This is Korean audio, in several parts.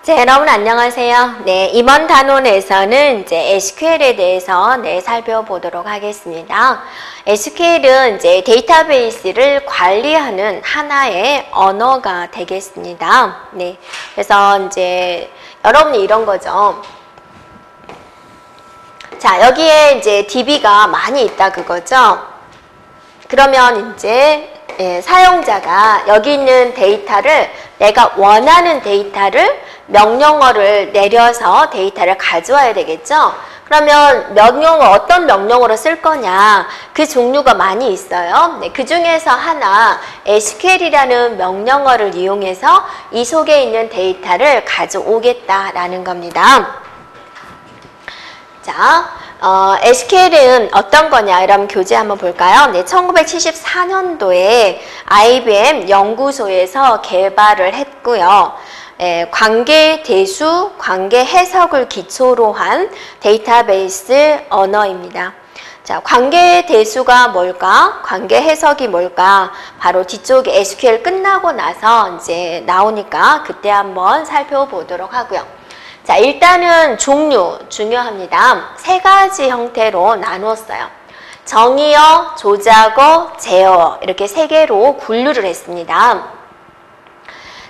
자, 여러분 안녕하세요. 네, 이번 단원에서는 이제 SQL에 대해서 살펴보도록 하겠습니다. SQL은 이제 데이터베이스를 관리하는 하나의 언어가 되겠습니다. 네, 그래서 이제 여러분이 이런 거죠. 자, 여기에 이제 DB가 많이 있다 그거죠. 그러면 이제 사용자가 여기 있는 데이터를 내가 원하는 데이터를 명령어를 내려서 데이터를 가져와야 되겠죠. 그러면 명령어 어떤 명령어로 쓸 거냐, 그 종류가 많이 있어요. 네, 그 중에서 하나 SQL이라는 명령어를 이용해서 이 속에 있는 데이터를 가져오겠다라는 겁니다. 자, SQL은 어떤 거냐, 여러분 교재 한번 볼까요? 네, 1974년도에 IBM 연구소에서 개발을 했고요. 관계 대수, 관계 해석을 기초로 한 데이터베이스 언어입니다. 자, 관계 대수가 뭘까? 관계 해석이 뭘까? 바로 뒤쪽에 SQL 끝나고 나서 이제 나오니까 그때 한번 살펴보도록 하고요. 자, 일단은 종류 중요합니다. 세 가지 형태로 나누었어요. 정의어, 조작어, 제어어 이렇게 세 개로 분류를 했습니다.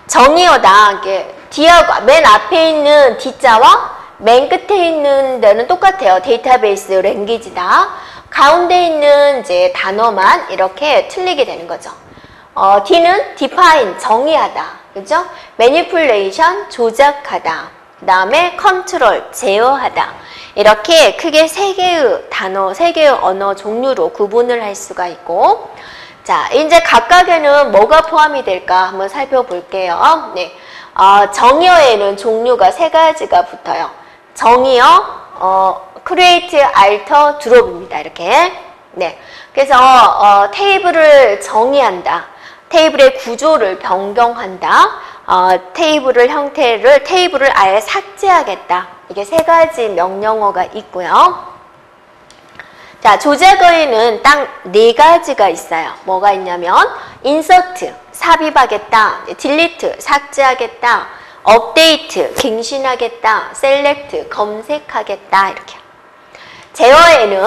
정의어다. D하고 맨 앞에 있는 D자와 맨 끝에 있는 데는 똑같아요. 데이터베이스 랭귀지다. 가운데 있는 이제 단어만 이렇게 틀리게 되는 거죠. D는 define, 정의하다. 그죠? manipulation, 조작하다. 그 다음에 컨트롤, 제어하다. 이렇게 크게 세 개의 단어, 세 개의 언어 종류로 구분을 할 수가 있고, 자, 이제 각각에는 뭐가 포함이 될까 한번 살펴볼게요. 네, 정의어에는 종류가 세 가지가 붙어요. 정의어, create, alter, drop입니다. 이렇게. 네, 그래서 테이블을 정의한다. 테이블의 구조를 변경한다. 테이블을 아예 삭제하겠다. 이게 세 가지 명령어가 있고요. 자, 조작어에는 딱 네 가지가 있어요. 뭐가 있냐면 insert, 삽입하겠다. delete, 삭제하겠다. update, 갱신하겠다. select, 검색하겠다. 이렇게. 제어에는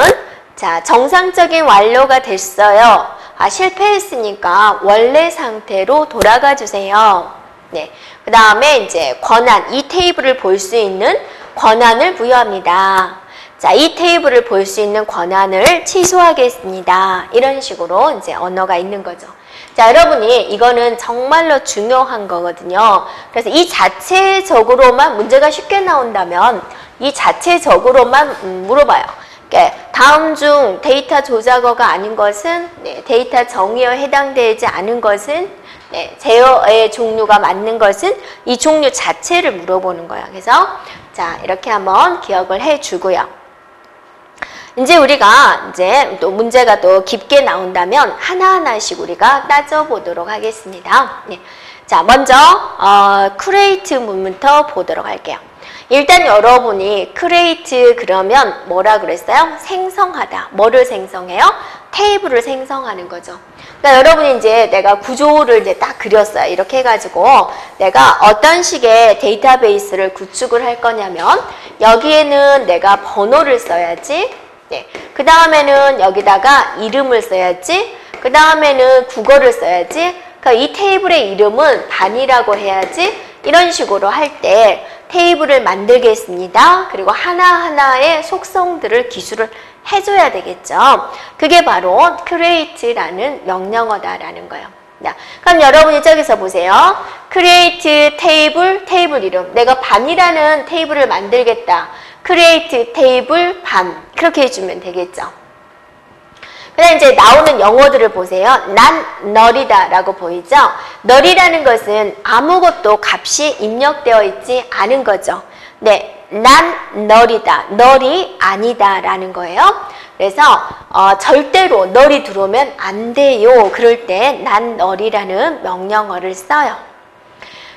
자, 정상적인 완료가 됐어요. 실패했으니까 원래 상태로 돌아가 주세요. 네. 그 다음에 이제 권한, 이 테이블을 볼 수 있는 권한을 부여합니다. 자, 이 테이블을 볼 수 있는 권한을 취소하겠습니다. 이런 식으로 이제 언어가 있는 거죠. 자, 여러분이 이거는 정말로 중요한 거거든요. 그래서 이 자체적으로만 문제가 쉽게 나온다면 이 자체적으로만 물어봐요. 다음 중 데이터 조작어가 아닌 것은, 네, 데이터 정의어에 해당되지 않은 것은, 네, 제어의 종류가 맞는 것은 이 종류 자체를 물어보는 거예요. 그래서 자, 이렇게 한번 기억을 해주고요. 이제 우리가 이제 또 문제가 또 깊게 나온다면 하나하나씩 우리가 따져보도록 하겠습니다. 네. 자, 먼저 create 부분부터 보도록 할게요. 일단 여러분이 create 그러면 뭐라 그랬어요? 생성하다. 뭐를 생성해요? 테이블을 생성하는 거죠. 그러니까 여러분이 이제 내가 구조를 이제 딱 그렸어요. 이렇게 해가지고 내가 어떤 식의 데이터베이스를 구축을 할 거냐면 여기에는 내가 번호를 써야지. 네. 그 다음에는 여기다가 이름을 써야지. 그 다음에는 국어를 써야지. 그러니까 이 테이블의 이름은 단위라고 해야지. 이런 식으로 할 때 테이블을 만들겠습니다. 그리고 하나하나의 속성들을 기술을 해줘야 되겠죠. 그게 바로 create라는 명령어다라는 거예요. 자, 그럼 여러분이 저기서 보세요. create 테이블 이름. 내가 반이라는 테이블을 만들겠다. create 테이블 반. 그렇게 해주면 되겠죠. 그 다음 이제 나오는 영어들을 보세요. 난 null이다 라고 보이죠? null이라는 것은 아무것도 값이 입력되어 있지 않은 거죠. 네, 난 null이다. null이 아니다 라는 거예요. 그래서 절대로 null이 들어오면 안 돼요. 그럴 때 난 null이라는 명령어를 써요.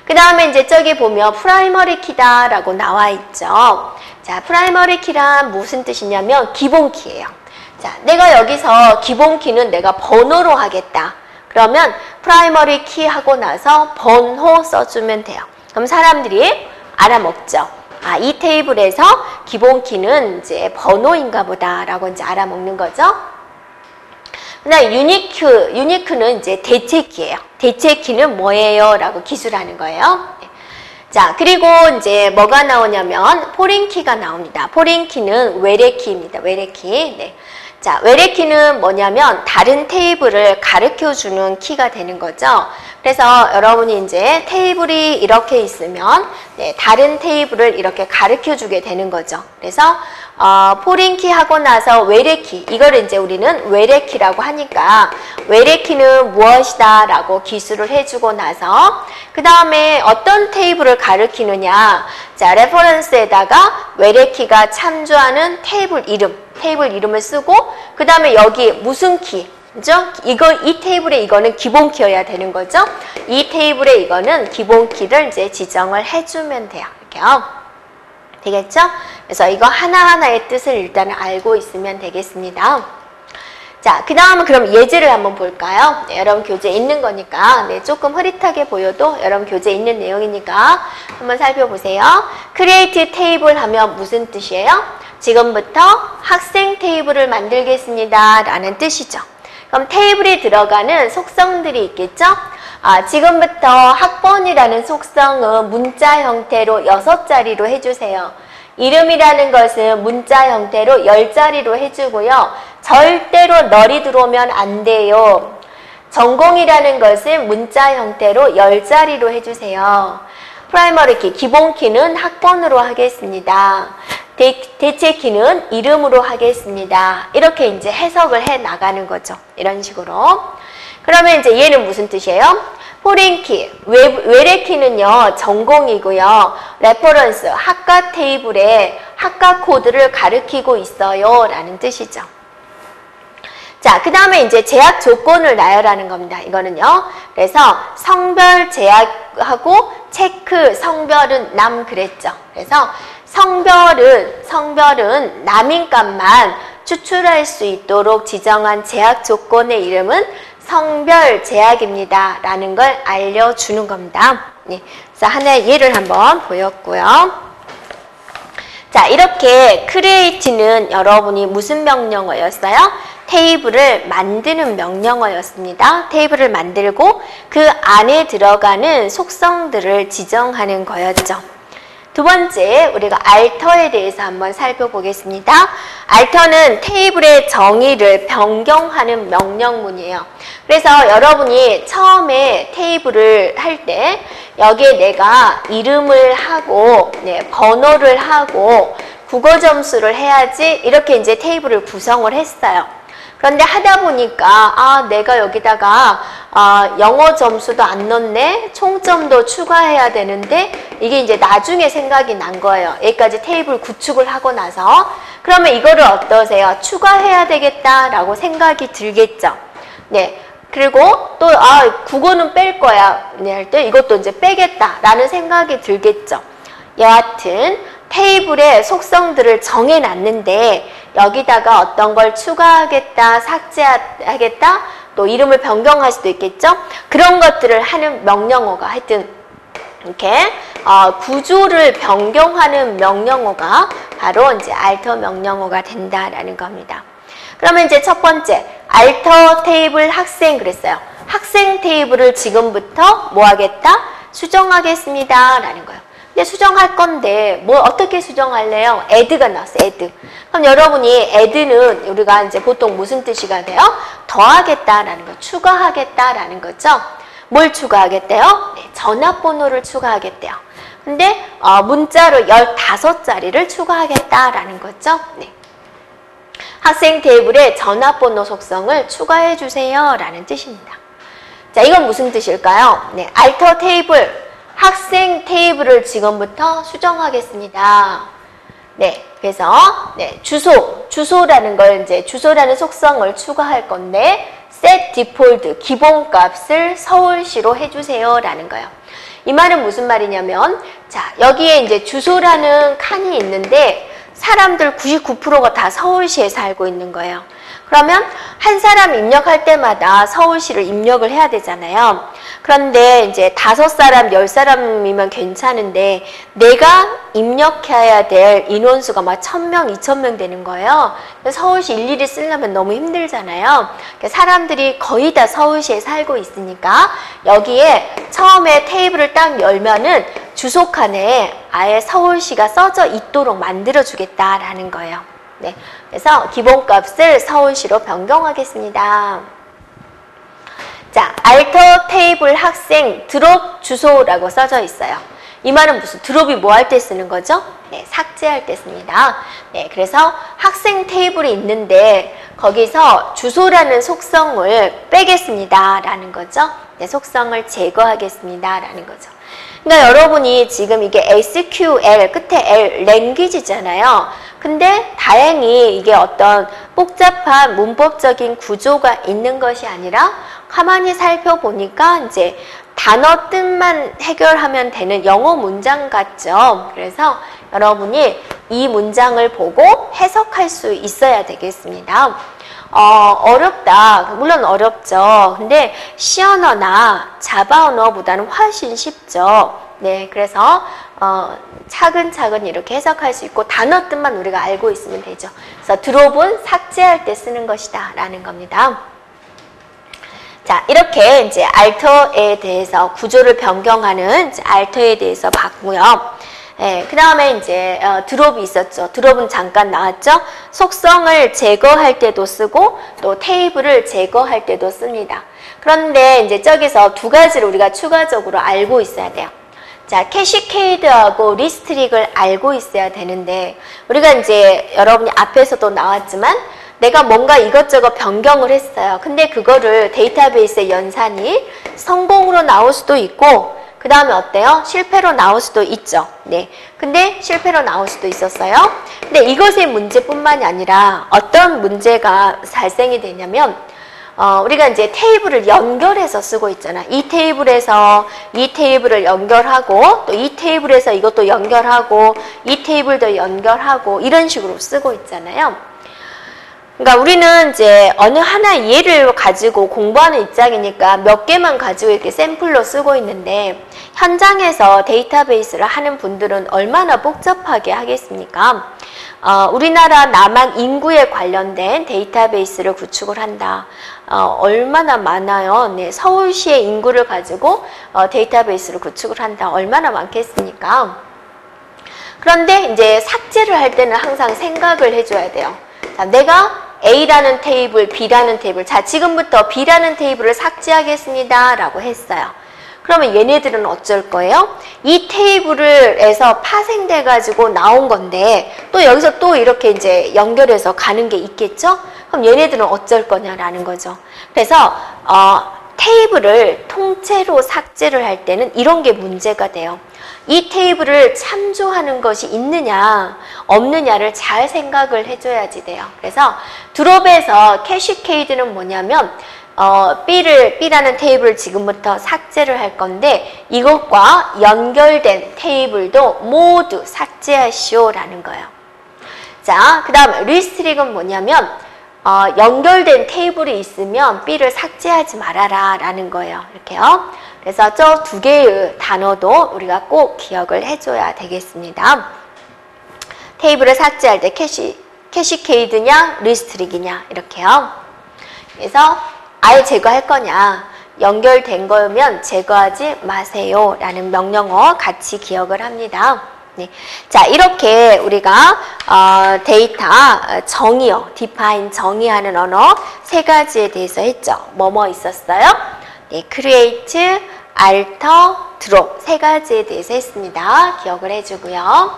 그 다음에 이제 저기 보면 primary key다 라고 나와 있죠. 자, primary key란 무슨 뜻이냐면 기본 키예요. 자, 내가 여기서 기본 키는 내가 번호로 하겠다. 그러면 프라이머리 키 하고 나서 번호 써주면 돼요. 그럼 사람들이 알아먹죠. 아, 이 테이블에서 기본 키는 이제 번호인가 보다라고 이제 알아먹는 거죠. 그다음 유니크는 이제 대체 키예요. 대체 키는 뭐예요? 라고 기술하는 거예요. 자, 그리고 이제 뭐가 나오냐면 포린 키가 나옵니다. 포린 키는 외래 키입니다. 외래 키. 네. 자, 외래 키는 뭐냐면 다른 테이블을 가르쳐 주는 키가 되는 거죠. 그래서 여러분이 이제 테이블이 이렇게 있으면 네, 다른 테이블을 이렇게 가르쳐 주게 되는 거죠. 그래서 포린 키 하고 나서 외래 키, 이거를 이제 우리는 외래 키라고 하니까 외래 키는 무엇이다 라고 기술을 해주고 나서 그 다음에 어떤 테이블을 가르치느냐, 자, 레퍼런스에다가 외래 키가 참조하는 테이블 이름을 쓰고 그 다음에 여기 무슨 키, 그죠? 이 테이블에 이거는 기본 키여야 되는 거죠. 이 테이블에 이거는 기본 키를 이제 지정을 해주면 돼요. 이렇게요. 되겠죠? 그래서 이거 하나하나의 뜻을 일단 알고 있으면 되겠습니다. 자, 그 다음은 그럼 예제를 한번 볼까요? 네, 여러분 교재에 있는 거니까, 네, 조금 흐릿하게 보여도 여러분 교재에 있는 내용이니까 한번 살펴보세요. create table 하면 무슨 뜻이에요? 지금부터 학생 테이블을 만들겠습니다 라는 뜻이죠. 그럼 테이블에 들어가는 속성들이 있겠죠? 지금부터 학번이라는 속성은 문자 형태로 6자리로 해주세요. 이름이라는 것은 문자 형태로 10자리로 해주고요. 절대로 널이 들어오면 안 돼요. 전공이라는 것은 문자 형태로 10자리로 해주세요. 프라이머리 키, 기본 키는 학번으로 하겠습니다. 대체 키는 이름으로 하겠습니다. 이렇게 이제 해석을 해 나가는 거죠. 이런 식으로. 그러면 이제 얘는 무슨 뜻이에요? 포린 키, 외래 키는요, 전공이고요. 레퍼런스, 학과 테이블에 학과 코드를 가리키고 있어요. 라는 뜻이죠. 자, 그 다음에 이제 제약 조건을 나열하는 겁니다. 이거는요. 그래서 성별 제약하고 체크, 성별은 남 그랬죠. 그래서 성별은 남인 값만 추출할 수 있도록 지정한 제약 조건의 이름은 성별 제약입니다. 라는 걸 알려주는 겁니다. 네. 그래서 하나의 예를 한번 보였고요. 자, 이렇게 create는 여러분이 무슨 명령어였어요? 테이블을 만드는 명령어였습니다. 테이블을 만들고 그 안에 들어가는 속성들을 지정하는 거였죠. 두 번째, 우리가 알터에 대해서 한번 살펴보겠습니다. 알터는 테이블의 정의를 변경하는 명령문이에요. 그래서 여러분이 처음에 테이블을 할 때 여기에 내가 이름을 하고 번호를 하고 국어 점수를 해야지 이렇게 이제 테이블을 구성을 했어요. 그런데 하다 보니까 내가 여기다가 영어 점수도 안 넣네, 총점도 추가해야 되는데 이게 이제 나중에 생각이 난 거예요. 여기까지 테이블 구축을 하고 나서. 그러면 이거를 어떠세요? 추가해야 되겠다라고 생각이 들겠죠. 네. 그리고 또 국어는 뺄 거야 할 때 이것도 이제 빼겠다라는 생각이 들겠죠. 여하튼 테이블의 속성들을 정해놨는데 여기다가 어떤 걸 추가하겠다, 삭제하겠다, 또 이름을 변경할 수도 있겠죠. 그런 것들을 하는 명령어가 하여튼 이렇게 구조를 변경하는 명령어가 바로 이제 알터 명령어가 된다라는 겁니다. 그러면 이제 첫 번째, 알터 테이블 학생 그랬어요. 학생 테이블을 지금부터 뭐 하겠다? 수정하겠습니다. 라는 거예요. 근데 수정할 건데, 뭐 어떻게 수정할래요? add가 나왔어요, add. 그럼 여러분이 add는 우리가 이제 보통 무슨 뜻이가 돼요? 더하겠다라는 거, 추가하겠다라는 거죠. 뭘 추가하겠대요? 네, 전화번호를 추가하겠대요. 근데 문자로 15자리를 추가하겠다라는 거죠. 네. 학생 테이블에 전화번호 속성을 추가해 주세요 라는 뜻입니다. 자, 이건 무슨 뜻일까요? 네, 알터 테이블, 학생 테이블을 지금부터 수정하겠습니다. 네, 그래서 주소라는 걸 이제 주소라는 속성을 추가할 건데 set default 기본값을 서울시로 해주세요 라는 거예요. 이 말은 무슨 말이냐면, 자, 여기에 이제 주소라는 칸이 있는데 사람들 99%가 다 서울시에 살고 있는 거예요. 그러면 한 사람 입력할 때마다 서울시를 입력을 해야 되잖아요. 그런데 이제 5사람, 10사람이면 괜찮은데 내가 입력해야 될 인원수가 막 1000명, 2000명 되는 거예요. 서울시 일일이 쓰려면 너무 힘들잖아요. 사람들이 거의 다 서울시에 살고 있으니까 여기에 처음에 테이블을 딱 열면은 주소칸에 아예 서울시가 써져 있도록 만들어 주겠다라는 거예요. 네, 그래서 기본값을 서울시로 변경하겠습니다. 자, 알터 테이블 학생 드롭 주소라고 써져 있어요. 이 말은 무슨 드롭이 뭐 할 때 쓰는 거죠? 네, 삭제할 때 씁니다. 네, 그래서 학생 테이블이 있는데 거기서 주소라는 속성을 빼겠습니다 라는 거죠. 네, 속성을 제거하겠습니다 라는 거죠. 그러니까 여러분이 지금 이게 SQL 끝에 L 랭귀지잖아요. 근데 다행히 이게 어떤 복잡한 문법적인 구조가 있는 것이 아니라 가만히 살펴보니까 이제 단어 뜻만 해결하면 되는 영어 문장 같죠. 그래서 여러분이 이 문장을 보고 해석할 수 있어야 되겠습니다. 어렵다. 물론 어렵죠. 근데 C 언어나 자바 언어보다는 훨씬 쉽죠. 네, 그래서 차근차근 이렇게 해석할 수 있고 단어 뜻만 우리가 알고 있으면 되죠. 그래서 드롭은 삭제할 때 쓰는 것이다 라는 겁니다. 자, 이렇게 이제 알터에 대해서 구조를 변경하는 알터에 대해서 봤고요. 네, 그 다음에 이제 드롭이 있었죠. 드롭은 잠깐 나왔죠. 속성을 제거할 때도 쓰고 또 테이블을 제거할 때도 씁니다. 그런데 이제 저기서 두 가지를 우리가 추가적으로 알고 있어야 돼요. 자, 캐시케이드하고 리스트릭을 알고 있어야 되는데 우리가 이제 여러분이 앞에서도 나왔지만 내가 뭔가 이것저것 변경을 했어요. 근데 그거를 데이터베이스에 연산이 성공으로 나올 수도 있고 그 다음에 어때요? 실패로 나올 수도 있죠. 네. 근데 실패로 나올 수도 있었어요. 근데 이것의 문제뿐만이 아니라 어떤 문제가 발생이 되냐면 우리가 이제 테이블을 연결해서 쓰고 있잖아. 이 테이블에서 이 테이블을 연결하고 또 이 테이블에서 이것도 연결하고 이 테이블도 연결하고 이런 식으로 쓰고 있잖아요. 그러니까 우리는 이제 어느 하나 예를 가지고 공부하는 입장이니까 몇 개만 가지고 이렇게 샘플로 쓰고 있는데 현장에서 데이터베이스를 하는 분들은 얼마나 복잡하게 하겠습니까? 우리나라 남한 인구에 관련된 데이터베이스를 구축을 한다. 얼마나 많아요. 네, 서울시의 인구를 가지고 데이터베이스를 구축을 한다. 얼마나 많겠습니까? 그런데 이제 삭제를 할 때는 항상 생각을 해줘야 돼요. 자, 내가 A라는 테이블, B라는 테이블. 자, 지금부터 B라는 테이블을 삭제하겠습니다. 라고 했어요. 그러면 얘네들은 어쩔 거예요? 이 테이블에서 파생돼가지고 나온 건데, 또 여기서 또 이렇게 이제 연결해서 가는 게 있겠죠? 그럼 얘네들은 어쩔 거냐라는 거죠. 그래서, 테이블을 통째로 삭제를 할 때는 이런 게 문제가 돼요. 이 테이블을 참조하는 것이 있느냐 없느냐를 잘 생각을 해줘야지 돼요. 그래서 드롭에서 캐시케이드는 뭐냐면 B라는 테이블을 지금부터 삭제를 할 건데 이것과 연결된 테이블도 모두 삭제하시오라는 거예요. 자, 그 다음 리스트릭은 뭐냐면 연결된 테이블이 있으면 B를 삭제하지 말아라 라는 거예요. 이렇게요. 그래서 저 두 개의 단어도 우리가 꼭 기억을 해줘야 되겠습니다. 테이블을 삭제할 때 캐시케이드냐 리스트릭이냐 이렇게요. 그래서 아예 제거할 거냐 연결된 거면 제거하지 마세요 라는 명령어 같이 기억을 합니다. 네. 자, 이렇게 우리가 데이터 정의어, define 정의하는 언어 세 가지에 대해서 했죠. 뭐뭐 있었어요? 네, create, alter, drop 세 가지에 대해서 했습니다. 기억을 해주고요.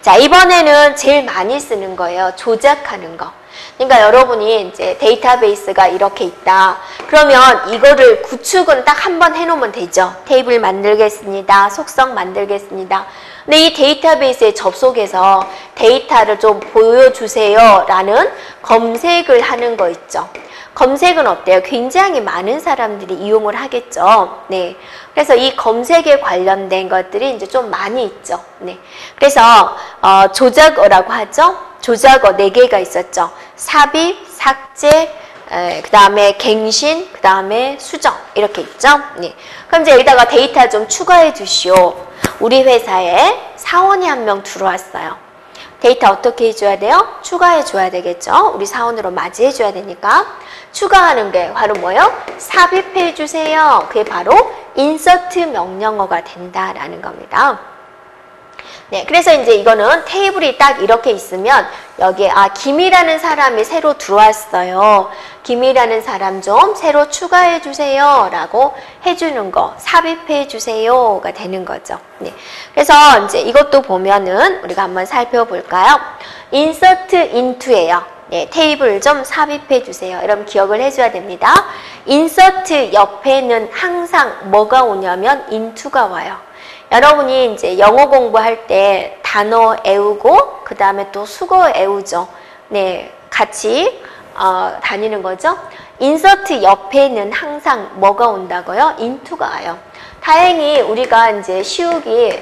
자, 이번에는 제일 많이 쓰는 거예요. 조작하는 거. 그러니까 여러분이 이제 데이터베이스가 이렇게 있다. 그러면 이거를 구축은 딱 한 번 해놓으면 되죠. 테이블 만들겠습니다. 속성 만들겠습니다. 근데 이 데이터베이스에 접속해서 데이터를 좀 보여주세요 라는 검색을 하는 거 있죠. 검색은 어때요? 굉장히 많은 사람들이 이용을 하겠죠. 네. 그래서 이 검색에 관련된 것들이 이제 좀 많이 있죠. 네. 그래서, 조작어라고 하죠. 조작어 4개가 있었죠. 삽입, 삭제, 그 다음에 갱신, 그 다음에 수정 이렇게 있죠. 네. 그럼 이제 여기다가 데이터 좀 추가해 주시오. 우리 회사에 사원이 한 명 들어왔어요. 데이터 어떻게 해줘야 돼요? 추가해 줘야 되겠죠. 우리 사원으로 맞이해 줘야 되니까 추가하는 게 바로 뭐예요? 삽입해 주세요. 그게 바로 인서트 명령어가 된다라는 겁니다. 네, 그래서 이제 이거는 테이블이 딱 이렇게 있으면 여기에 김이라는 사람이 새로 들어왔어요. 김이라는 사람 좀 새로 추가해 주세요 라고 해주는 거, 삽입해 주세요가 되는 거죠. 네, 그래서 이제 이것도 보면은 우리가 한번 살펴볼까요? insert into예요. 네, 테이블 좀 삽입해 주세요. 여러분 기억을 해줘야 됩니다. insert 옆에는 항상 뭐가 오냐면 into가 와요. 여러분이 이제 영어 공부할 때 단어 애우고 그 다음에 또 수거 애우죠. 네, 같이 다니는 거죠. 인서트 옆에는 항상 뭐가 온다고요? into가 와요. 다행히 우리가 이제 씌우기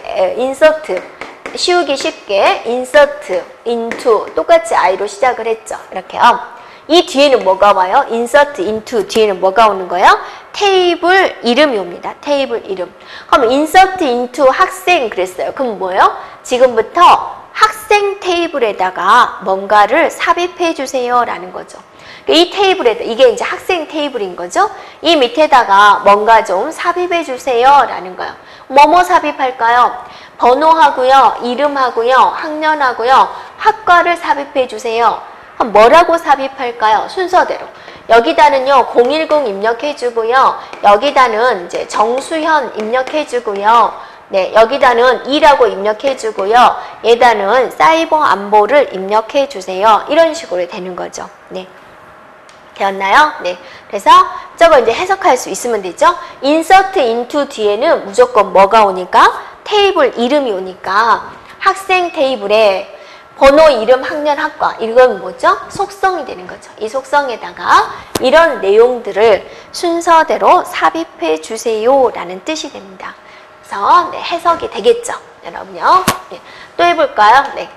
쉽게 insert, into 똑같이 I로 시작을 했죠. 이렇게요. 이 뒤에는 뭐가 와요? insert into 뒤에는 뭐가 오는 거예요? 테이블 이름이 옵니다. 테이블 이름. 그럼 insert into 학생 그랬어요. 그럼 뭐예요? 지금부터 학생 테이블에다가 뭔가를 삽입해 주세요 라는 거죠. 이 테이블에다 이게 이제 학생 테이블인 거죠. 이 밑에다가 뭔가 좀 삽입해 주세요 라는 거예요. 뭐뭐 삽입할까요? 번호하고요, 이름하고요, 학년하고요, 학과를 삽입해 주세요. 그럼 뭐라고 삽입할까요? 순서대로. 여기다는요, 010 입력해주고요. 여기다는 이제 정수현 입력해주고요. 네, 여기다는 2라고 입력해주고요. 얘다는 사이버 안보를 입력해주세요. 이런 식으로 되는 거죠. 네. 되었나요? 네. 그래서 저거 이제 해석할 수 있으면 되죠. insert into 뒤에는 무조건 뭐가 오니까? 테이블 이름이 오니까 학생 테이블에 번호, 이름, 학년, 학과 이건 뭐죠? 속성이 되는 거죠. 이 속성에다가 이런 내용들을 순서대로 삽입해 주세요 라는 뜻이 됩니다. 그래서 네, 해석이 되겠죠. 여러분요. 네, 또 해볼까요? 네.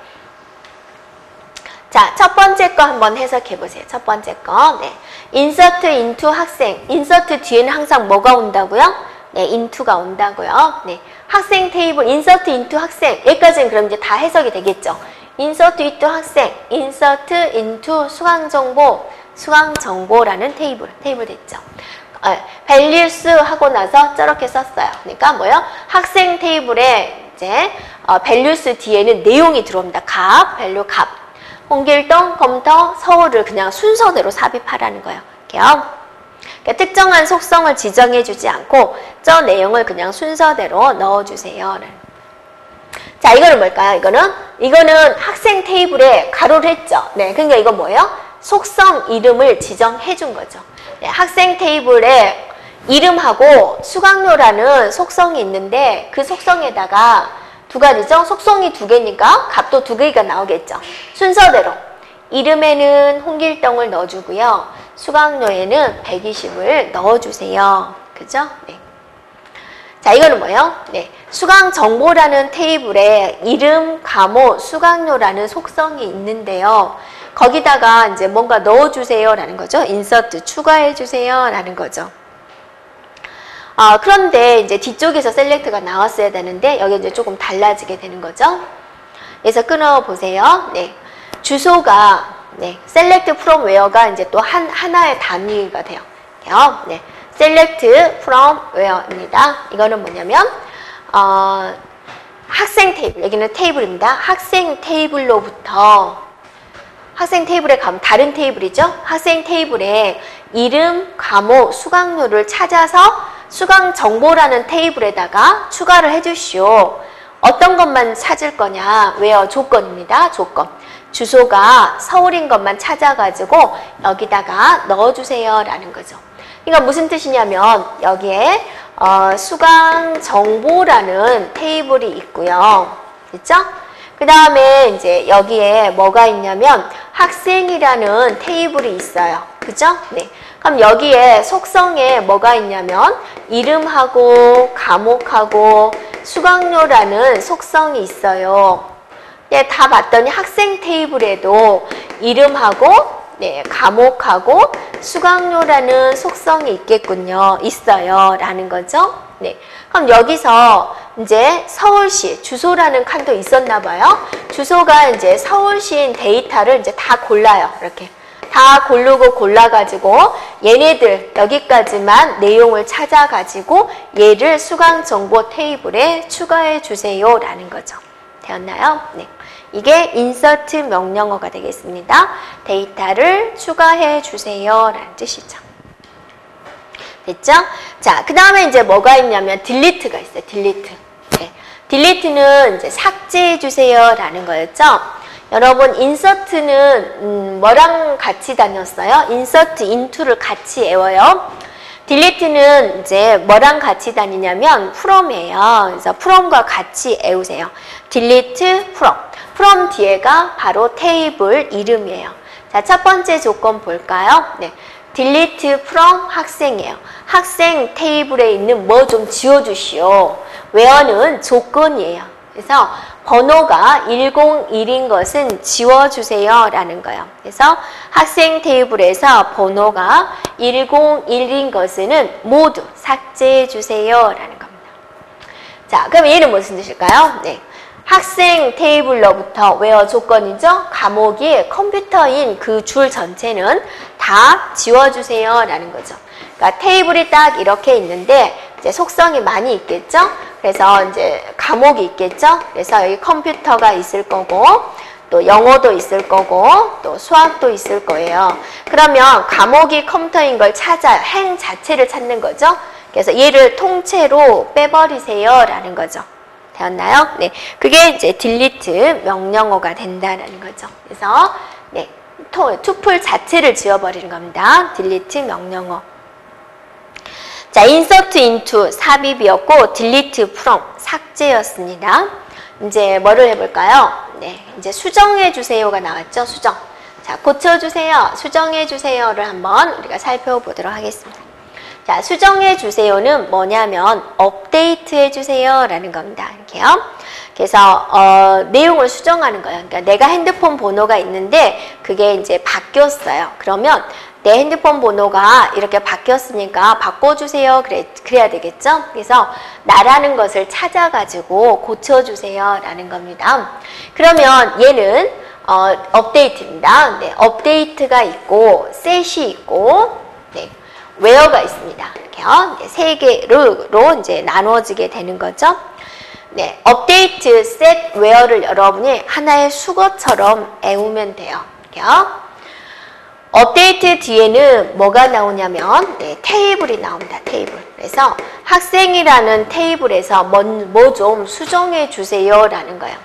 자, 첫 번째 거 한번 해석해 보세요. 첫 번째 거. 네. insert into 학생. insert 뒤에는 항상 뭐가 온다고요? 네, into가 온다고요. 네. 학생 테이블 insert into 학생. 여기까지는 그럼 이제 다 해석이 되겠죠. insert into 학생, insert into 수강정보라는 테이블 됐죠. values 하고 나서 저렇게 썼어요. 그러니까 뭐요? 학생 테이블에 이제 values 뒤에는 내용이 들어옵니다. 값, value 값. 홍길동, 검터, 서울을 그냥 순서대로 삽입하라는 거예요. 이렇게요. 그러니까 특정한 속성을 지정해주지 않고 저 내용을 그냥 순서대로 넣어주세요. 자, 이거는 뭘까요? 이거는 학생 테이블에 가로를 했죠. 네, 그러니까 이거 뭐예요? 속성 이름을 지정해 준 거죠. 네, 학생 테이블에 이름하고 수강료라는 속성이 있는데 그 속성에다가 두 가지죠. 속성이 두 개니까 값도 두 개가 나오겠죠. 순서대로 이름에는 홍길동을 넣어주고요. 수강료에는 120을 넣어주세요. 그죠? 네. 자, 이거는 뭐예요? 네. 수강정보라는 테이블에 이름, 과목, 수강료라는 속성이 있는데요. 거기다가 이제 뭔가 넣어주세요 라는 거죠. insert, 추가해주세요 라는 거죠. 그런데 이제 뒤쪽에서 셀렉트가 나왔어야 되는데 여기 이제 조금 달라지게 되는 거죠. 그래서 끊어보세요. 네. 주소가, 네. select from where가 이제 또 하나의 단위가 돼요. 네. select from where입니다. 이거는 뭐냐면, 학생 테이블, 여기는 테이블입니다. 학생 테이블로부터, 학생 테이블에 가면 다른 테이블이죠. 학생 테이블에 이름, 과목, 수강료를 찾아서 수강 정보라는 테이블에다가 추가를 해주시오. 어떤 것만 찾을 거냐? where 조건입니다. 조건. 주소가 서울인 것만 찾아가지고 여기다가 넣어주세요 라는 거죠. 그러니까 무슨 뜻이냐면 여기에 수강 정보라는 테이블이 있고요. 그렇죠? 그 다음에 이제 여기에 뭐가 있냐면 학생이라는 테이블이 있어요. 그죠? 네. 그럼 여기에 속성에 뭐가 있냐면 이름하고 과목하고 수강료라는 속성이 있어요. 네, 다 봤더니 학생 테이블에도 이름하고 네, 과목하고 수강료라는 속성이 있겠군요. 있어요. 라는 거죠. 네. 그럼 여기서 이제 서울시 주소라는 칸도 있었나 봐요. 주소가 이제 서울시인 데이터를 이제 다 골라요. 이렇게. 다 고르고 골라가지고 얘네들 여기까지만 내용을 찾아가지고 얘를 수강정보 테이블에 추가해 주세요. 라는 거죠. 되었나요? 네. 이게 인서트 명령어가 되겠습니다. 데이터를 추가해 주세요. 라는 뜻이죠. 됐죠? 자, 그 다음에 이제 뭐가 있냐면 딜리트가 있어요. 딜리트. 네. 딜리트는 이제 삭제해 주세요. 라는 거였죠. 여러분, 인서트는 뭐랑 같이 다녔어요? 인서트, 인투를 같이 외워요. 딜리트는 이제 뭐랑 같이 다니냐면 from이에요. 그래서 from과 같이 외우세요. 딜리트, from. from 뒤에가 바로 테이블 이름이에요. 자, 첫 번째 조건 볼까요? 네. 딜리트 from 학생이에요. 학생 테이블에 있는 뭐 좀 지워주시오. where는 조건이에요. 그래서 번호가 101인 것은 지워주세요. 라는 거예요. 그래서 학생 테이블에서 번호가 101인 것은 모두 삭제해 주세요. 라는 겁니다. 자, 그럼 얘는 무슨 뜻일까요? 네. 학생 테이블로부터 where 조건이죠. 과목이 컴퓨터인 그 줄 전체는 다 지워주세요. 라는 거죠. 그러니까 테이블이 딱 이렇게 있는데 이제 속성이 많이 있겠죠. 그래서 이제 과목이 있겠죠. 그래서 여기 컴퓨터가 있을 거고 또 영어도 있을 거고 또 수학도 있을 거예요. 그러면 과목이 컴퓨터인 걸 찾아요. 행 자체를 찾는 거죠. 그래서 얘를 통째로 빼버리세요. 라는 거죠. 되었나요? 네. 그게 이제 딜리트 명령어가 된다라는 거죠. 그래서 네. 투풀 자체를 지워버리는 겁니다. 딜리트 명령어. 자, insert into 삽입이었고 delete from 삭제였습니다. 이제 뭐를 해볼까요? 네, 이제 수정해 주세요가 나왔죠. 수정. 자, 고쳐주세요. 수정해 주세요를 한번 우리가 살펴보도록 하겠습니다. 자, 수정해 주세요는 뭐냐면 업데이트 해 주세요라는 겁니다. 이렇게요. 그래서 내용을 수정하는 거예요. 그러니까 내가 핸드폰 번호가 있는데 그게 이제 바뀌었어요. 그러면 내 핸드폰 번호가 이렇게 바뀌었으니까 바꿔주세요. 그래야 되겠죠? 그래서 나라는 것을 찾아가지고 고쳐주세요. 라는 겁니다. 그러면 얘는 업데이트입니다. 네, 업데이트가 있고 set이 있고 네, where가 있습니다. 이렇게요. 네, 세 개로 이제 나누어지게 되는 거죠. 네, 업데이트, set, where를 여러분이 하나의 수거처럼 외우면 돼요. 이렇게요. 업데이트 뒤에는 뭐가 나오냐면 네, 테이블이 나옵니다. 테이블. 그래서 학생이라는 테이블에서 뭐 좀 수정해 주세요 라는 거예요.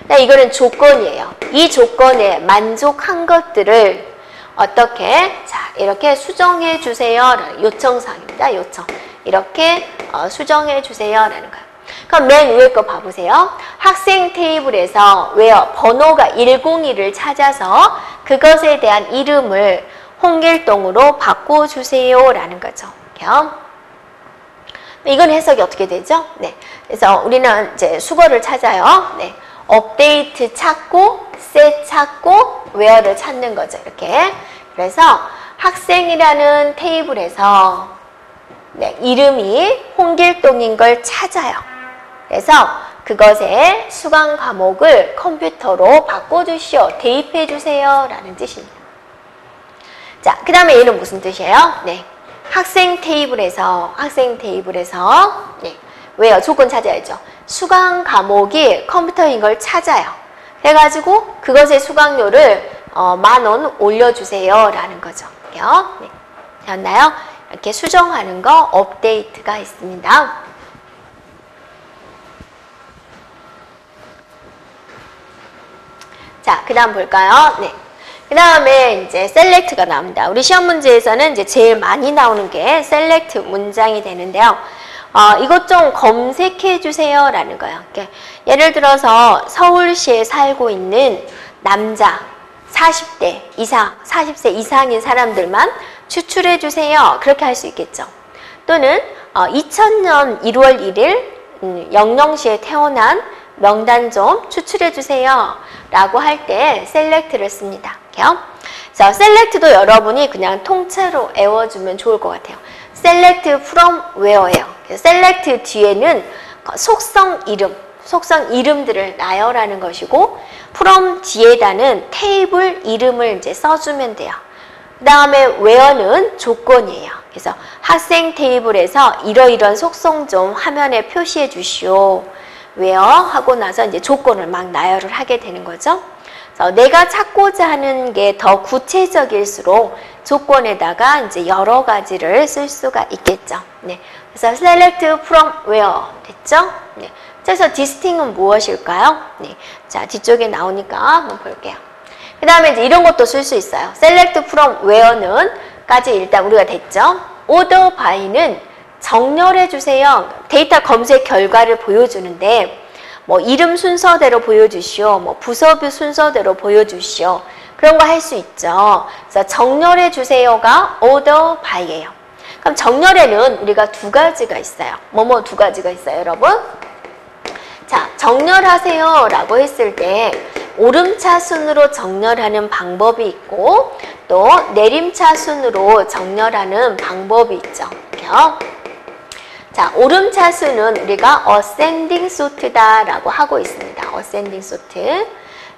그러니까 이거는 조건이에요. 이 조건에 만족한 것들을 어떻게 자 이렇게 수정해 주세요 요청사항입니다. 요청. 이렇게 수정해 주세요 라는 거예요. 그럼 맨 위에 거 봐보세요. 학생 테이블에서 where 번호가 101을 찾아서 그것에 대한 이름을 홍길동으로 바꿔주세요 라는 거죠. 이렇게요. 이건 해석이 어떻게 되죠? 네. 그래서 우리는 이제 수거를 찾아요. 네. 업데이트 찾고, set 찾고, where를 찾는 거죠. 이렇게. 그래서 학생이라는 테이블에서 네, 이름이 홍길동인 걸 찾아요. 그래서 그것의 수강 과목을 컴퓨터로 바꿔주시오. 대입해주세요. 라는 뜻입니다. 자, 그 다음에 얘는 무슨 뜻이에요? 네. 학생 테이블에서, 네. 왜요? 조건 찾아야죠. 수강 과목이 컴퓨터인 걸 찾아요. 그래가지고 그것의 수강료를 10,000원 올려주세요. 라는 거죠. 네. 되었나요? 이렇게 수정하는 거 업데이트가 있습니다. 자, 그 다음 볼까요? 네. 그 다음에 이제 select가 나옵니다. 우리 시험 문제에서는 이제 제일 많이 나오는 게 select 문장이 되는데요. 이것 좀 검색해 주세요. 라는 거예요. 예를 들어서 서울시에 살고 있는 남자 40대 이상, 40세 이상인 사람들만 추출해 주세요. 그렇게 할 수 있겠죠. 또는 2000년 1월 1일 영영시에 태어난 명단 좀 추출해 주세요 라고 할 때 select를 씁니다. 자, select도 여러분이 그냥 통째로 외워주면 좋을 것 같아요. select from where예요. select 뒤에는 속성 이름들을 나열하는 것이고 from 뒤에다는 테이블 이름을 이제 써주면 돼요. 그 다음에 where는 조건이에요. 그래서 학생 테이블에서 이러이러한 속성 좀 화면에 표시해 주시오. where 하고 나서 이제 조건을 막 나열을 하게 되는 거죠. 그래서 내가 찾고자 하는 게 더 구체적일수록 조건에다가 이제 여러 가지를 쓸 수가 있겠죠. 네. 그래서 select from where 됐죠? 네. 그래서 디스팅은 무엇일까요? 네. 자, 뒤쪽에 나오니까 한번 볼게요. 그 다음에 이제 이런 것도 쓸 수 있어요. select from where는 까지 일단 우리가 됐죠. order by는 정렬해 주세요. 데이터 검색 결과를 보여주는데 뭐 이름 순서대로 보여주시오. 뭐 부서별 순서대로 보여주시오. 그런 거 할 수 있죠. 그래서 정렬해 주세요가 order by예요. 그럼 정렬에는 우리가 두 가지가 있어요. 뭐뭐 두 가지가 있어요, 여러분? 자, 정렬하세요 라고 했을 때 오름차 순으로 정렬하는 방법이 있고 또 내림차 순으로 정렬하는 방법이 있죠. 자, 오름차 순은 우리가 ascending sort다 라고 하고 있습니다. ascending sort.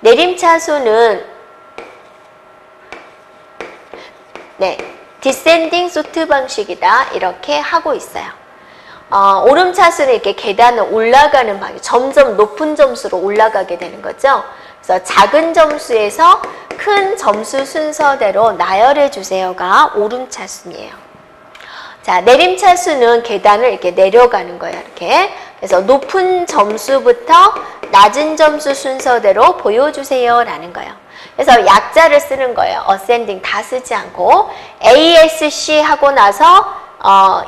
내림차 순은 descending sort 방식이다 이렇게 하고 있어요. 오름차순은 이렇게 계단을 올라가는 방식, 점점 높은 점수로 올라가게 되는 거죠. 그래서 작은 점수에서 큰 점수 순서대로 나열해 주세요가 오름차순이에요. 자, 내림차순은 계단을 이렇게 내려가는 거예요. 이렇게. 그래서 높은 점수부터 낮은 점수 순서대로 보여주세요 라는 거예요. 그래서 약자를 쓰는 거예요. ascending 다 쓰지 않고 ASC 하고 나서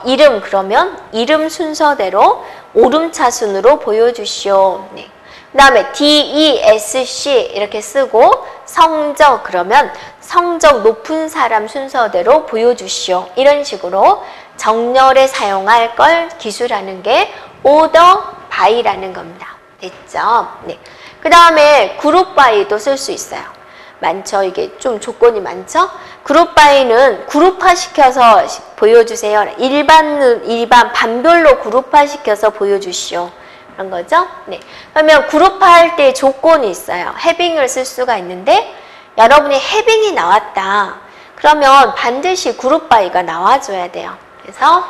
이름 그러면 이름 순서대로 오름차순으로 보여주시오. 네. 그 다음에 DESC 이렇게 쓰고 성적 그러면 성적 높은 사람 순서대로 보여주시오. 이런 식으로 정렬에 사용할 걸 기술하는 게 order by라는 겁니다. 됐죠? 네. 그 다음에 group by도 쓸 수 있어요. 많죠? 이게 좀 조건이 많죠? 그룹 바이는 그룹화 시켜서 보여주세요. 일반 반별로 그룹화 시켜서 보여주시오. 그런 거죠? 네. 그러면 그룹화 할 때 조건이 있어요. 해빙을 쓸 수가 있는데 여러분이 해빙이 나왔다. 그러면 반드시 그룹 바이가 나와줘야 돼요. 그래서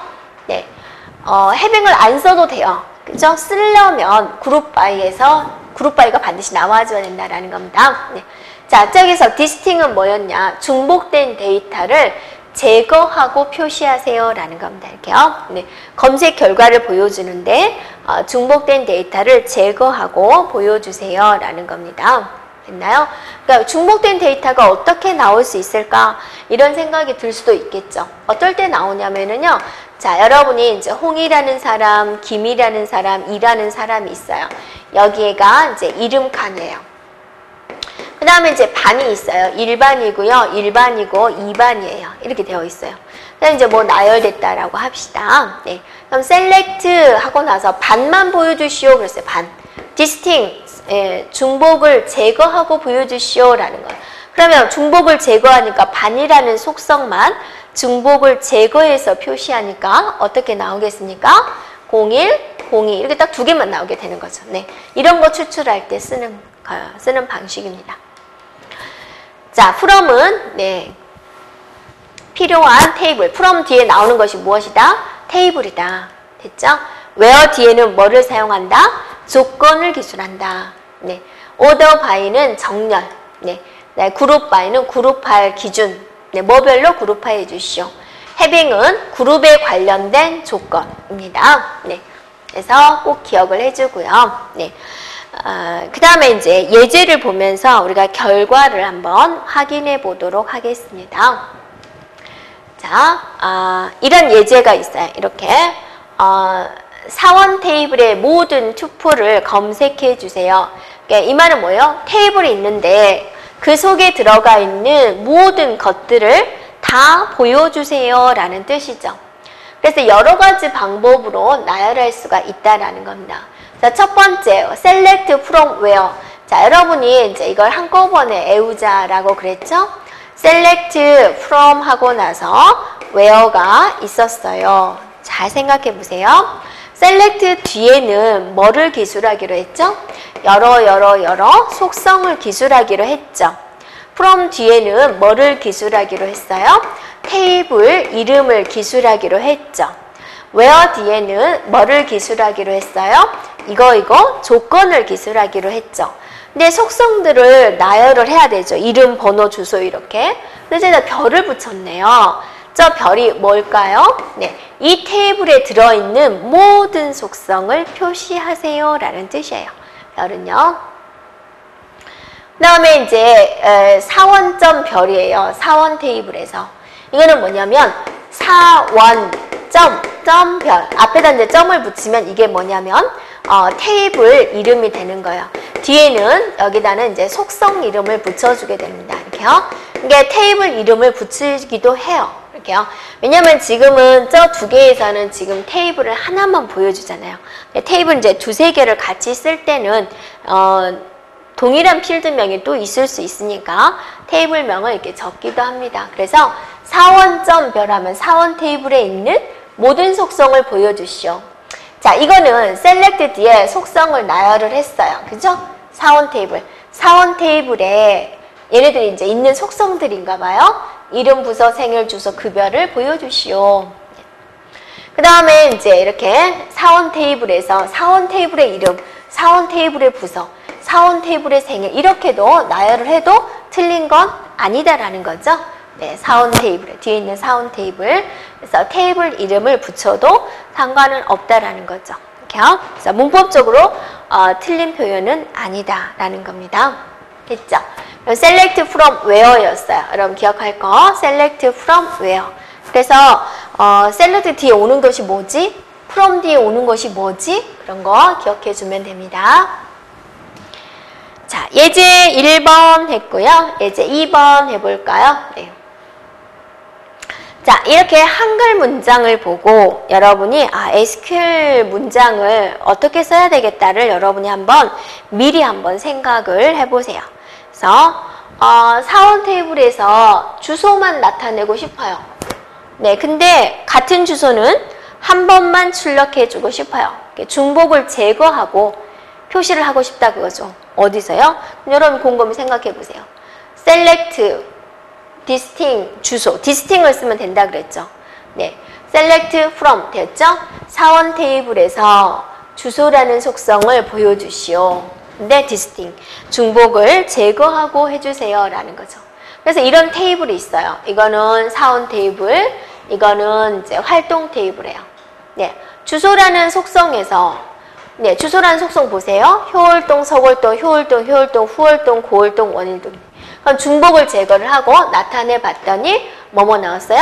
네. 해빙을 안 써도 돼요. 그죠? 쓰려면 그룹 바이가 반드시 나와줘야 된다라는 겁니다. 네. 자, 저기서 디스팅은 뭐였냐? 중복된 데이터를 제거하고 표시하세요 라는 겁니다. 이렇게요. 네. 검색 결과를 보여주는데 중복된 데이터를 제거하고 보여주세요 라는 겁니다. 됐나요? 그러니까 중복된 데이터가 어떻게 나올 수 있을까? 이런 생각이 들 수도 있겠죠. 어떨 때 나오냐면은요. 자, 여러분이 이제 홍이라는 사람, 김이라는 사람, 이라는 사람이 있어요. 여기가 이제 이름 칸이에요. 그 다음에 이제 반이 있어요. 1반이고요. 1반이고 2반이에요. 이렇게 되어 있어요. 그다음 이제 뭐 나열됐다라고 합시다. 네. 그럼 select 하고 나서 반만 보여주시오. 그랬어요. 반. distinct. 예, 중복을 제거하고 보여주시오. 라는 거예요. 그러면 중복을 제거하니까 반이라는 속성만 중복을 제거해서 표시하니까 어떻게 나오겠습니까? 01, 02 이렇게 딱 두 개만 나오게 되는 거죠. 네. 이런 거 추출할 때 쓰는 방식입니다. 자, from은 네, 필요한 테이블. from 뒤에 나오는 것이 무엇이다? 테이블이다. 됐죠? where 뒤에는 뭐를 사용한다? 조건을 기술한다. 네. order by는 정렬. 네. 네. group by는 그룹할 기준. 네. 뭐별로 그룹화해 주시오. having은 그룹에 관련된 조건입니다. 네. 그래서 꼭 기억을 해주고요. 네. 그 다음에 이제 예제를 보면서 우리가 결과를 한번 확인해 보도록 하겠습니다. 자, 이런 예제가 있어요. 이렇게 사원 테이블의 모든 투표를 검색해 주세요. 그러니까 이 말은 뭐예요? 테이블이 있는데 그 속에 들어가 있는 모든 것들을 다 보여주세요 라는 뜻이죠. 그래서 여러 가지 방법으로 나열할 수가 있다라는 겁니다. 자, 첫 번째, select from where. 자, 여러분이 이제 이걸 한꺼번에 외우자라고 그랬죠? select from 하고 나서 where가 있었어요. 잘 생각해 보세요. select 뒤에는 뭐를 기술하기로 했죠? 여러 속성을 기술하기로 했죠. from 뒤에는 뭐를 기술하기로 했어요? 테이블 이름을 기술하기로 했죠. where 뒤에는 뭐를 기술하기로 했어요? 이거 조건을 기술하기로 했죠. 근데 속성들을 나열을 해야 되죠. 이름, 번호, 주소 이렇게. 근데 제가 별을 붙였네요. 저 별이 뭘까요? 네, 이 테이블에 들어있는 모든 속성을 표시하세요 라는 뜻이에요. 별은요. 그 다음에 이제 사원점 별이에요. 사원 테이블에서. 이거는 뭐냐면 사원 별 앞에다 이제 점을 붙이면 이게 뭐냐면 테이블 이름이 되는 거예요. 뒤에는 여기다는 이제 속성 이름을 붙여주게 됩니다. 이렇게요. 이게 테이블 이름을 붙이기도 해요. 이렇게요. 왜냐면 지금은 저 두 개에서는 지금 테이블을 하나만 보여주잖아요. 테이블 이제 두세 개를 같이 쓸 때는 동일한 필드명이 또 있을 수 있으니까 테이블명을 이렇게 적기도 합니다. 그래서 사원점 별 하면 사원 테이블에 있는 모든 속성을 보여주시오. 자, 이거는 select 뒤에 속성을 나열을 했어요. 그죠? 사원 테이블. 사원 테이블에 얘네들이 이제 있는 속성들인가 봐요. 이름, 부서, 생일, 주소, 급여를 보여주시오. 그 다음에 이제 이렇게 사원 테이블에서 사원 테이블의 이름, 사원 테이블의 부서, 사원 테이블의 생일 이렇게도 나열을 해도 틀린 건 아니다라는 거죠. 네, 사원 테이블, 뒤에 있는 사원 테이블. 그래서 테이블 이름을 붙여도 상관은 없다라는 거죠. 이렇게요. 그래서 문법적으로 틀린 표현은 아니다라는 겁니다. 됐죠? select from where였어요. 여러분 기억할 거. select from where. 그래서 select 뒤에 오는 것이 뭐지? from 뒤에 오는 것이 뭐지? 그런 거 기억해 주면 됩니다. 자, 예제 1번 했고요. 예제 2번 해볼까요? 네. 자, 이렇게 한글 문장을 보고 여러분이 SQL 문장을 어떻게 써야 되겠다를 여러분이 미리 한번 생각을 해보세요. 그래서 사원 테이블에서 주소만 나타내고 싶어요. 네, 근데 같은 주소는 한 번만 출력해주고 싶어요. 중복을 제거하고 표시를 하고 싶다 그거죠. 어디서요? 여러분 곰곰이 생각해 보세요. select, distinct, 주소. distinct을 쓰면 된다 그랬죠. 네, select from 됐죠? 사원 테이블에서 주소라는 속성을 보여주시오. 근데 distinct, 중복을 제거하고 해주세요 라는 거죠. 그래서 이런 테이블이 있어요. 이거는 사원 테이블, 이거는 이제 활동 테이블이에요. 네, 주소라는 속성에서 네, 주소라는 속성 보세요. 효월동, 서월동, 효월동, 후월동, 고월동, 원일동. 그럼 중복을 제거를 하고 나타내 봤더니 뭐뭐 나왔어요?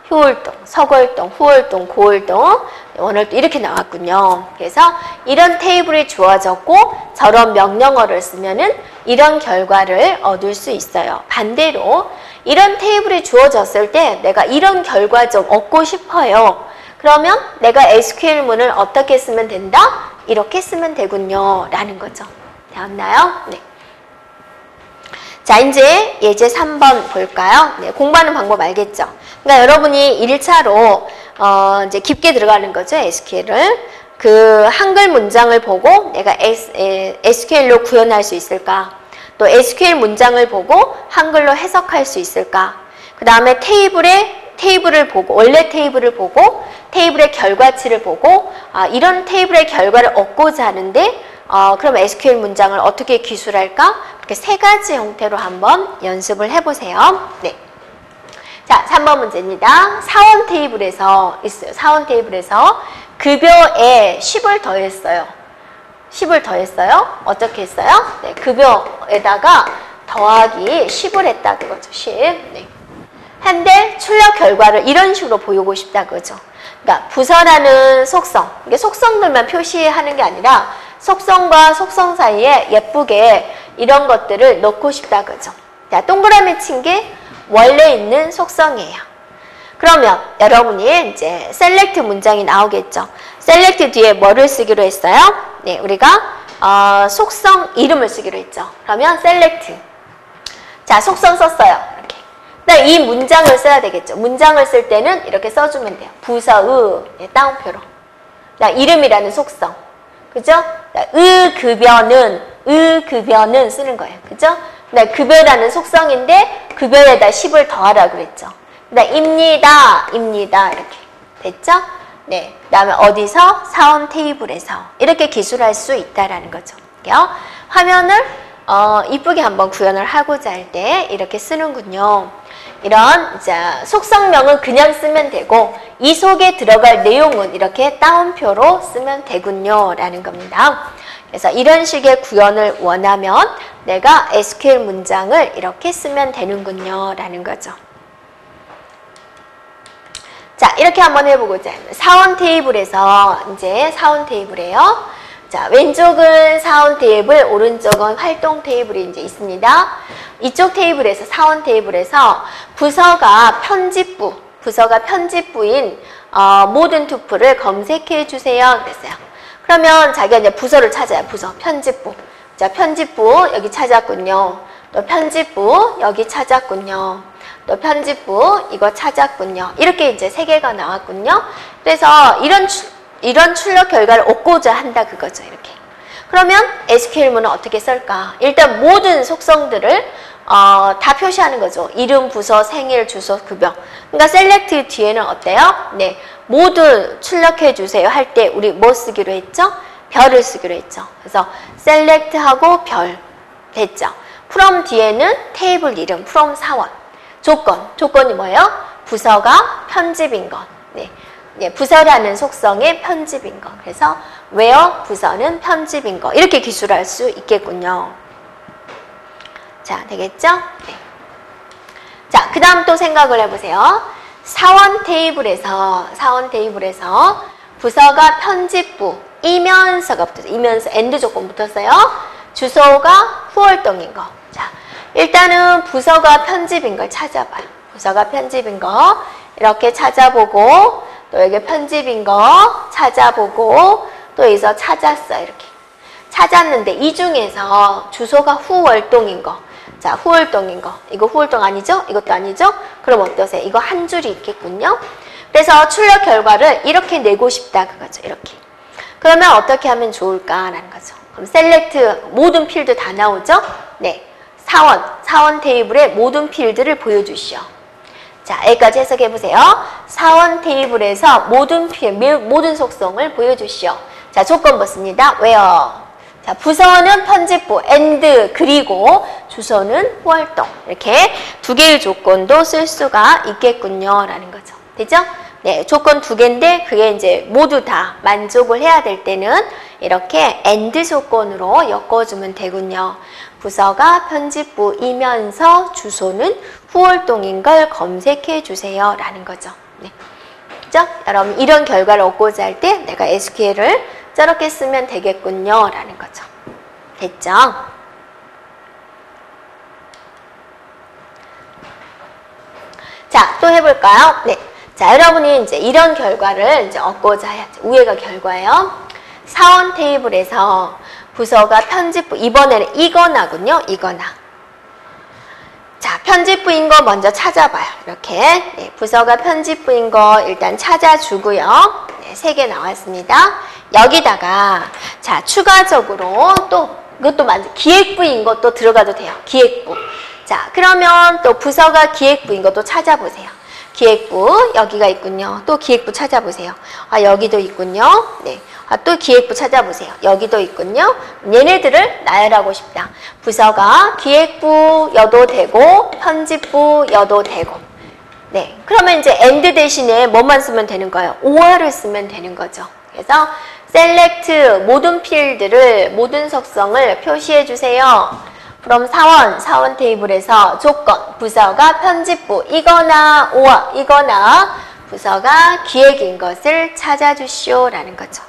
효월동, 서월동, 후월동, 고월동, 원월동 이렇게 나왔군요. 그래서 이런 테이블이 주어졌고 저런 명령어를 쓰면은 이런 결과를 얻을 수 있어요. 반대로 이런 테이블이 주어졌을 때 내가 이런 결과 좀 얻고 싶어요. 그러면 내가 SQL문을 어떻게 쓰면 된다? 이렇게 쓰면 되군요. 라는 거죠. 되었나요? 네. 자, 이제 예제 3번 볼까요? 네, 공부하는 방법 알겠죠? 그러니까 여러분이 1차로 이제 깊게 들어가는 거죠. SQL을. 그 한글 문장을 보고 내가 SQL로 구현할 수 있을까? 또 SQL 문장을 보고 한글로 해석할 수 있을까? 그 다음에 테이블을 보고 원래 테이블을 보고 테이블의 결과치를 보고 이런 테이블의 결과를 얻고자 하는데 그럼 SQL 문장을 어떻게 기술할까? 이렇게 세 가지 형태로 한번 연습을 해보세요. 네. 자, 3번 문제입니다. 사원 테이블에서 있어요. 사원 테이블에서 급여에 10을 더했어요. 10을 더했어요. 어떻게 했어요? 네, 급여에다가 더하기 10을 했다 그거죠. 10. 네. 한데 출력 결과를 이런 식으로 보이고 싶다 그거죠. 그러니까 부서라는 속성, 이게 속성들만 표시하는 게 아니라 속성과 속성 사이에 예쁘게 이런 것들을 넣고 싶다 그죠. 자, 동그라미 친 게 원래 있는 속성이에요. 그러면 여러분이 이제 select 문장이 나오겠죠. select 뒤에 뭐를 쓰기로 했어요? 네, 우리가 속성 이름을 쓰기로 했죠. 그러면 select. 자, 속성 썼어요. 이렇게. 그다음 이 문장을 써야 되겠죠. 문장을 쓸 때는 이렇게 써주면 돼요. 부서의 네, 따옴표로. 이름이라는 속성. 그죠? 급여는 쓰는 거예요. 그죠? 급여라는 속성인데 급여에다 10을 더하라고 그랬죠. 입니다 이렇게 됐죠? 네. 그다음에 어디서? 사원 테이블에서 이렇게 기술할 수 있다라는 거죠. 화면을 이쁘게 한번 구현을 하고자 할 때 이렇게 쓰는군요. 이런 속성명은 그냥 쓰면 되고 이 속에 들어갈 내용은 이렇게 따옴표로 쓰면 되군요 라는 겁니다. 그래서 이런 식의 구현을 원하면 내가 SQL 문장을 이렇게 쓰면 되는군요 라는 거죠. 자, 이렇게 한번 해보고자 합니다. 사원 테이블에서 이제 사원 테이블이에요. 자, 왼쪽은 사원 테이블, 오른쪽은 활동 테이블이 이제 있습니다. 이쪽 테이블에서 사원 테이블에서 부서가 편집부인 모든 투표를 검색해 주세요. 그랬어요. 그러면 자기가 이제 부서를 찾아요. 부서, 편집부. 자, 편집부 여기 찾았군요. 또 편집부 여기 찾았군요. 또 편집부 이거 찾았군요. 이렇게 이제 3개가 나왔군요. 그래서 이런 출력 결과를 얻고자 한다 그거죠. 이렇게. 그러면 SQL문은 어떻게 쓸까? 일단 모든 속성들을 다 표시하는 거죠. 이름, 부서, 생일, 주소, 급여. 그러니까 select 뒤에는 어때요? 네, 모두 출력해 주세요 할 때 우리 뭐 쓰기로 했죠? 별을 쓰기로 했죠. 그래서 select하고 별 됐죠. from 뒤에는 테이블 이름, from 사원. 조건이 뭐예요? 부서가 편집인 것. 네. 네, 부서라는 속성의 편집인 거. 그래서 where 부서는 편집인 거. 이렇게 기술할 수 있겠군요. 자, 되겠죠? 네. 자, 그 다음 또 생각을 해보세요. 사원 테이블에서 부서가 편집부이면서가 붙었어요. 이면서 and 조건 붙었어요. 주소가 후월동인 거. 자, 일단은 부서가 편집인 걸 찾아봐요. 부서가 편집인 거 이렇게 찾아보고 또 여기 편집인 거 찾아보고 또 여기서 찾았어요. 이렇게 찾았는데 이 중에서 주소가 후월동인 거. 자, 후월동인 거. 이거 후월동 아니죠? 이것도 아니죠? 그럼 어떠세요? 이거 한 줄이 있겠군요. 그래서 출력 결과를 이렇게 내고 싶다 그거죠. 이렇게. 그러면 어떻게 하면 좋을까라는 거죠. 그럼 select 모든 필드 다 나오죠? 네. 사원 테이블의 모든 필드를 보여주시오. 자, 여기까지 해석해 보세요. 사원 테이블에서 모든 속성을 보여주시오. 자, 조건 붙습니다. where. 자, 부서는 편집부, and, 그리고 주소는 후월동. 이렇게 2개의 조건도 쓸 수가 있겠군요. 라는 거죠. 되죠? 네, 조건 2개인데 그게 이제 모두 다 만족을 해야 될 때는 이렇게 and 조건으로 엮어주면 되군요. 부서가 편집부이면서 주소는 후월동인 걸 검색해 주세요. 라는 거죠. 네. 그죠? 여러분, 이런 결과를 얻고자 할 때 내가 SQL을 저렇게 쓰면 되겠군요. 라는 거죠. 됐죠? 자, 또 해볼까요? 네. 자, 여러분이 이제 이런 결과를 이제 얻고자 해야죠. 위에가 결과예요. 사원 테이블에서 부서가 편집부, 이번에는 이거나군요. 이거나. 자, 편집부인 거 먼저 찾아봐요. 이렇게. 네, 부서가 편집부인 거 일단 찾아주고요. 네, 3개 나왔습니다. 여기다가, 자, 추가적으로 또, 이것도 기획부인 것도 들어가도 돼요. 기획부. 자, 그러면 또 부서가 기획부인 것도 찾아보세요. 기획부, 여기가 있군요. 또 기획부 찾아보세요. 아, 여기도 있군요. 네. 아, 또 기획부 찾아보세요. 여기도 있군요. 얘네들을 나열하고 싶다. 부서가 기획부여도 되고 편집부여도 되고. 네, 그러면 이제 and 대신에 뭐만 쓰면 되는 거예요? or를 쓰면 되는 거죠. 그래서 select 모든 필드를, 모든 속성을 표시해 주세요. from 사원 테이블에서 조건, 부서가 편집부, 이거나 부서가 기획인 것을 찾아주시오 라는 거죠.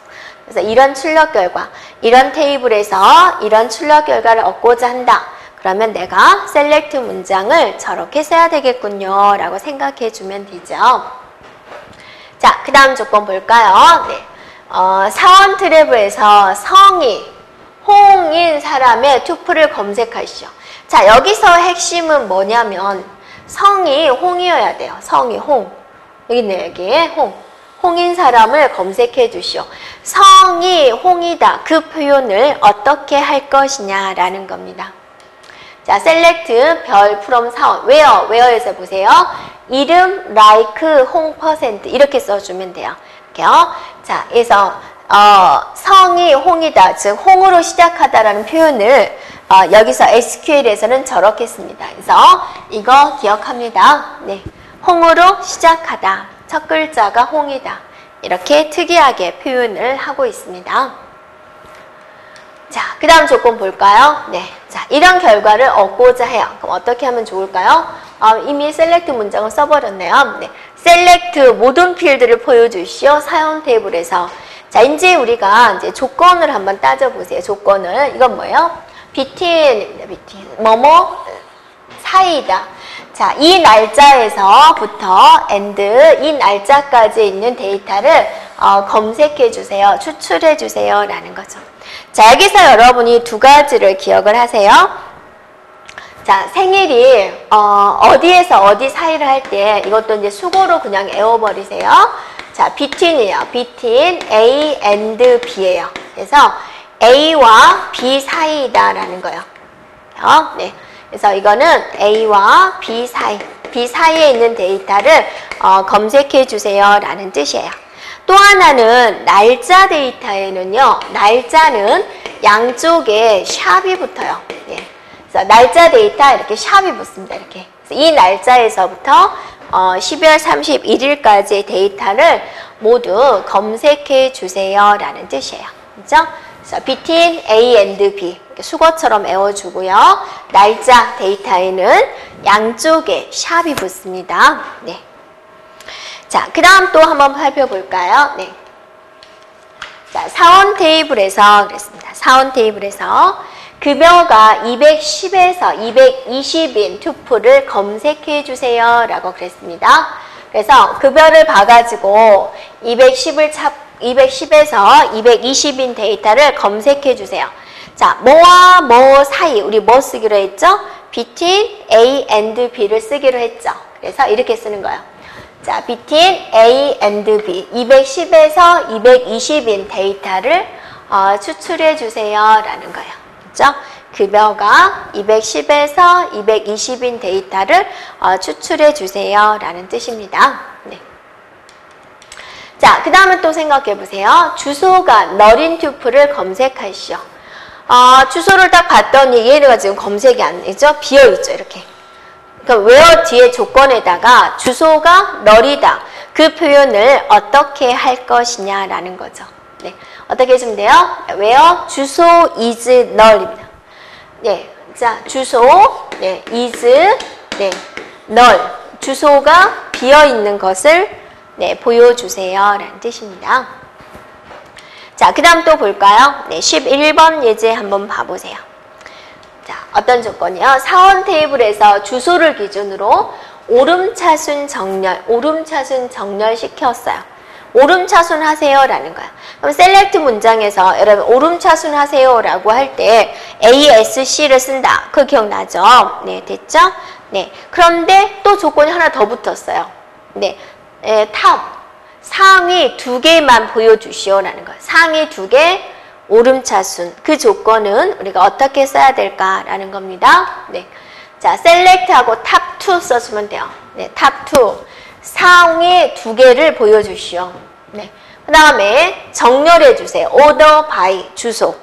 그래서 이런 출력 결과, 이런 테이블에서 이런 출력 결과를 얻고자 한다. 그러면 내가 select 문장을 저렇게 써야 되겠군요. 라고 생각해 주면 되죠. 자, 그 다음 조건 볼까요? 네. 사원 트래블에서 성이 홍인 사람의 투표를 검색하시죠. 자, 여기서 핵심은 뭐냐면 성이 홍이어야 돼요. 성이 홍. 여기 있네요. 여기에 홍. 홍인 사람을 검색해 주시오. 성이 홍이다. 그 표현을 어떻게 할 것이냐라는 겁니다. 자, select 별 from 사원. where에서 보세요. 이름 like 홍 퍼센트 이렇게 써주면 돼요. 이렇게요. 자, 그래서 성이 홍이다. 즉 홍으로 시작하다라는 표현을 여기서 SQL에서는 저렇게 씁니다. 그래서 이거 기억합니다. 네, 홍으로 시작하다. 첫 글자가 홍이다. 이렇게 특이하게 표현을 하고 있습니다. 자, 그 다음 조건 볼까요? 네, 자, 이런 결과를 얻고자 해요. 그럼 어떻게 하면 좋을까요? 이미 select 문장을 써버렸네요. 네, select 모든 필드를 보여주시오. 사용 테이블에서. 자, 이제 우리가 이제 조건을 한번 따져보세요. 조건을. 이건 뭐예요? between입니다. between. 뭐뭐 사이다. 자, 이 날짜에서부터 and 이 날짜까지 있는 데이터를 검색해 주세요. 추출해 주세요. 라는 거죠. 자, 여기서 여러분이 두 가지를 기억을 하세요. 자, 생일이 어디에서 어디 사이를 할 때 이것도 이제 수고로 그냥 외워버리세요. 자, between이에요. between A and B예요. 그래서 A와 B 사이다라는 거예요. 네. 그래서 이거는 A와 B 사이에 있는 데이터를 검색해 주세요 라는 뜻이에요. 또 하나는 날짜 데이터에는요, 날짜는 양쪽에 샵이 붙어요. 예. 그래서 날짜 데이터 이렇게 샵이 붙습니다. 이렇게. 그래서 이 날짜에서부터 12월 31일까지의 데이터를 모두 검색해 주세요 라는 뜻이에요. 그죠? 그래서 between A and B 수거처럼 외워주고요. 날짜 데이터에는 양쪽에 샵이 붙습니다. 네. 자, 그 다음 또 한번 살펴볼까요? 네. 자, 사원 테이블에서 그랬습니다. 사원 테이블에서 급여가 210에서 220인 투표를 검색해 주세요 라고 그랬습니다. 그래서 급여를 봐가지고 210에서 220인 데이터를 검색해 주세요. 자, 뭐와 뭐 사이, 우리 뭐 쓰기로 했죠? between A and B를 쓰기로 했죠. 그래서 이렇게 쓰는 거예요. 자, between A and B, 210에서 220인 데이터를 추출해 주세요 라는 거예요. 그렇죠? 급여가 210에서 220인 데이터를 추출해 주세요 라는 뜻입니다. 네. 자, 그 다음에 또 생각해 보세요. 주소가 너린 튜플을 검색하시오. 주소를 딱 봤더니 얘가 지금 검색이 안 되죠? 비어있죠, 이렇게. 그러니까 where 뒤에 조건에다가 주소가 널이다. 그 표현을 어떻게 할 것이냐라는 거죠. 네, 어떻게 해주면 돼요? where 주소 is null입니다. 네, 자, 주소 네, is 네, null. 주소가 비어있는 것을 네, 보여주세요 라는 뜻입니다. 자, 그 다음 또 볼까요? 네, 11번 예제 한번 봐보세요. 자, 어떤 조건이요? 사원 테이블에서 주소를 기준으로 오름차순 정렬 시켰어요. 오름차순 하세요 라는 거야. 그럼 select 문장에서 여러분 오름차순 하세요 라고 할 때 ASC를 쓴다. 그거 기억나죠? 네, 됐죠? 네. 그런데 또 조건이 하나 더 붙었어요. 네. 상위 2개만 보여주시오라는 거예요. 상위 2개 오름차순. 그 조건은 우리가 어떻게 써야 될까라는 겁니다. 네. 자, select하고 top2 써주면 돼요. 네, top2. 상위 2개를 보여주시오. 네. 그 다음에 정렬해 주세요. order by 주소.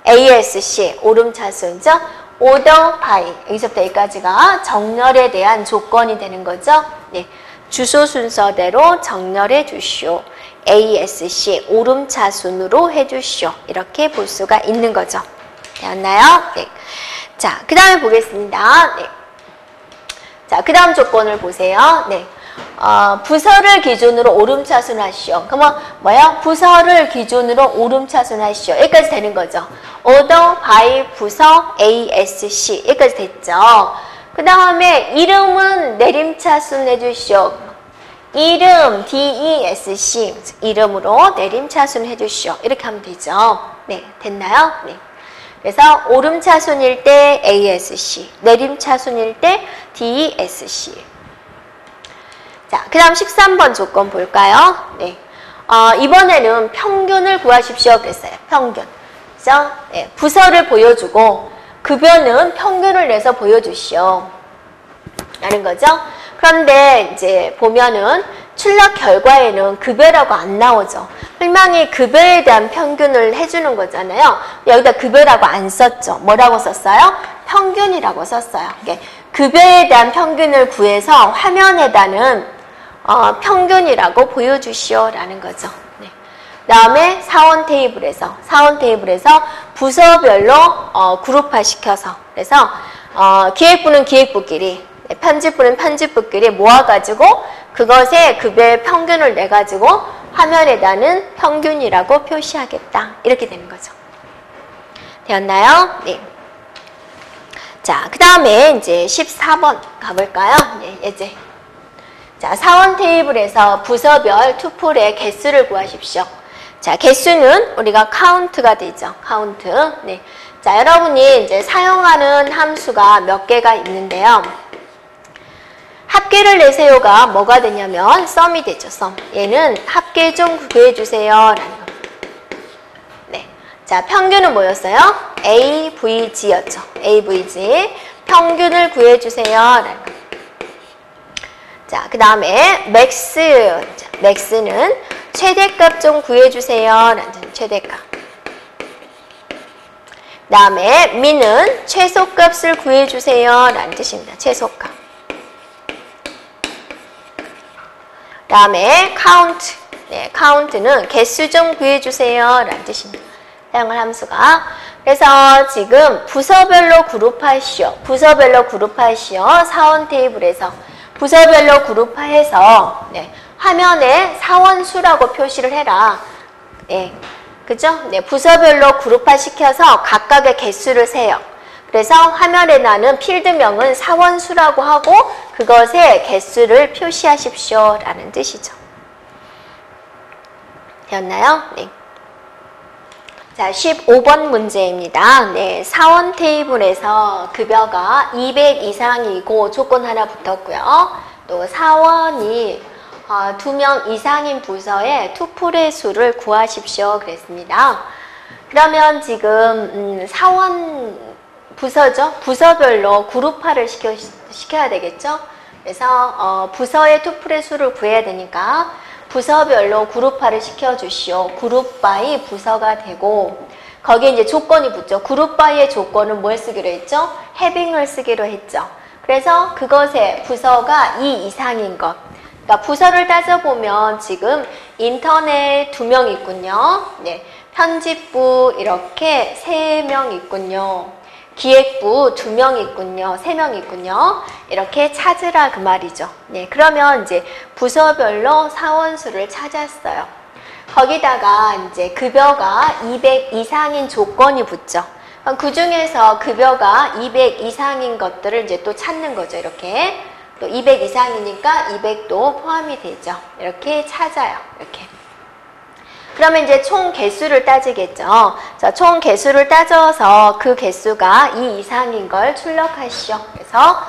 ASC 오름차순이죠. order by 여기서부터 여기까지가 정렬에 대한 조건이 되는 거죠. 네. 주소 순서대로 정렬해 주시오. ASC 오름차순으로 해주시오. 이렇게 볼 수가 있는 거죠. 되었나요? 네. 자, 그 다음에 보겠습니다. 네. 자, 그 다음 조건을 보세요. 네. 부서를 기준으로 오름차순 하시오. 그러면 뭐야? 부서를 기준으로 오름차순 하시오. 여기까지 되는 거죠. order by 부서 ASC 여기까지 됐죠. 그 다음에 이름은 내림차순 해주시오. 이름 DESC 이름으로 내림차순 해주시오. 이렇게 하면 되죠. 네, 됐나요? 네. 그래서 오름차순일 때 ASC, 내림차순일 때 DESC. 자, 그 다음 13번 조건 볼까요? 네. 이번에는 평균을 구하십시오. 그랬어요. 평균. 그래서 네, 부서를 보여주고 급여는 평균을 내서 보여주시오. 라는 거죠. 그런데 이제 보면은 출력 결과에는 급여라고 안 나오죠. 설명이 급여에 대한 평균을 해주는 거잖아요. 여기다 급여라고 안 썼죠. 뭐라고 썼어요? 평균이라고 썼어요. 급여에 대한 평균을 구해서 화면에다는 평균이라고 보여주시오 라는 거죠. 네. 그 다음에 사원 테이블에서 부서별로 그룹화 시켜서 그래서 기획부는 기획부끼리 편집부는 편집부끼리 모아가지고 그것의 급여의 평균을 내가지고 화면에다는 평균이라고 표시하겠다. 이렇게 되는 거죠. 되었나요? 네. 자, 그 다음에 이제 14번 가볼까요? 네, 예제. 자, 사원 테이블에서 부서별 투플의 개수를 구하십시오. 자, 개수는 우리가 카운트가 되죠. 카운트. 네. 자, 여러분이 이제 사용하는 함수가 몇 개가 있는데요. 합계를 내세요가 뭐가 되냐면 썸이 되죠. 썸. 얘는 합계 좀 구해주세요. 라는 겁니다. 네. 자, 평균은 뭐였어요? AVG였죠. AVG. 평균을 구해주세요. 라는 겁니다. 자, 그 다음에 맥스. 자, 맥스는 최대값 좀 구해주세요. 라는 최대값. 그 다음에 민은 최소값을 구해주세요. 라는 뜻입니다. 최소값. 그 다음에 카운트. 네, 카운트는 개수 좀 구해주세요. 라는 뜻입니다. 사용할 함수가. 그래서 지금 부서별로 그룹하시오. 부서별로 그룹하시오. 사원 테이블에서 부서별로 그룹화해서 네, 화면에 사원수라고 표시를 해라. 네, 그죠? 네, 부서별로 그룹화 시켜서 각각의 개수를 세요. 그래서 화면에 나는 필드명은 사원수라고 하고 그것의 개수를 표시하십시오. 라는 뜻이죠. 되었나요? 네. 자, 15번 문제입니다. 네, 사원 테이블에서 급여가 200 이상이고 조건 하나 붙었고요. 또 사원이 2명 이상인 부서의 투플의 수를 구하십시오. 그랬습니다. 그러면 지금 사원 부서죠. 부서별로 그룹화를 시켜야 되겠죠. 그래서 부서의 투플의 수를 구해야 되니까 부서별로 그룹화를 시켜주시오. 그룹 바이 부서가 되고 거기에 이제 조건이 붙죠. 그룹 바이의 조건은 뭘 쓰기로 했죠? 해빙을 쓰기로 했죠. 그래서 그것의 부서가 2 이상인 것. 그러니까 부서를 따져보면 지금 인터넷 2명 있군요. 네, 편집부 이렇게 3명 있군요. 기획부 2명 있군요. 3명 있군요. 이렇게 찾으라 그 말이죠. 네, 그러면 이제 부서별로 사원수를 찾았어요. 거기다가 이제 급여가 200 이상인 조건이 붙죠. 그 중에서 급여가 200 이상인 것들을 이제 또 찾는 거죠. 이렇게. 또 200 이상이니까 200도 포함이 되죠. 이렇게 찾아요. 이렇게. 그러면 이제 총 개수를 따지겠죠. 자, 총 개수를 따져서 그 개수가 2 이상인 걸 출력하시오. 그래서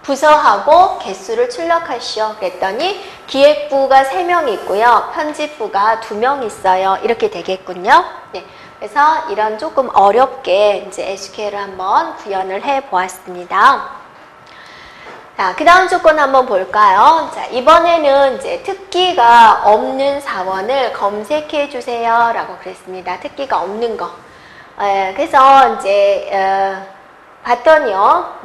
부서하고 개수를 출력하시오. 그랬더니 기획부가 3명 있고요. 편집부가 2명 있어요. 이렇게 되겠군요. 네. 그래서 이런 조금 어렵게 이제 SQL을 한번 구현을 해 보았습니다. 자, 그 다음 조건 한번 볼까요? 자, 이번에는 이제 특기가 없는 사원을 검색해 주세요. 라고 그랬습니다. 특기가 없는 거. 그래서 이제, 봤더니요,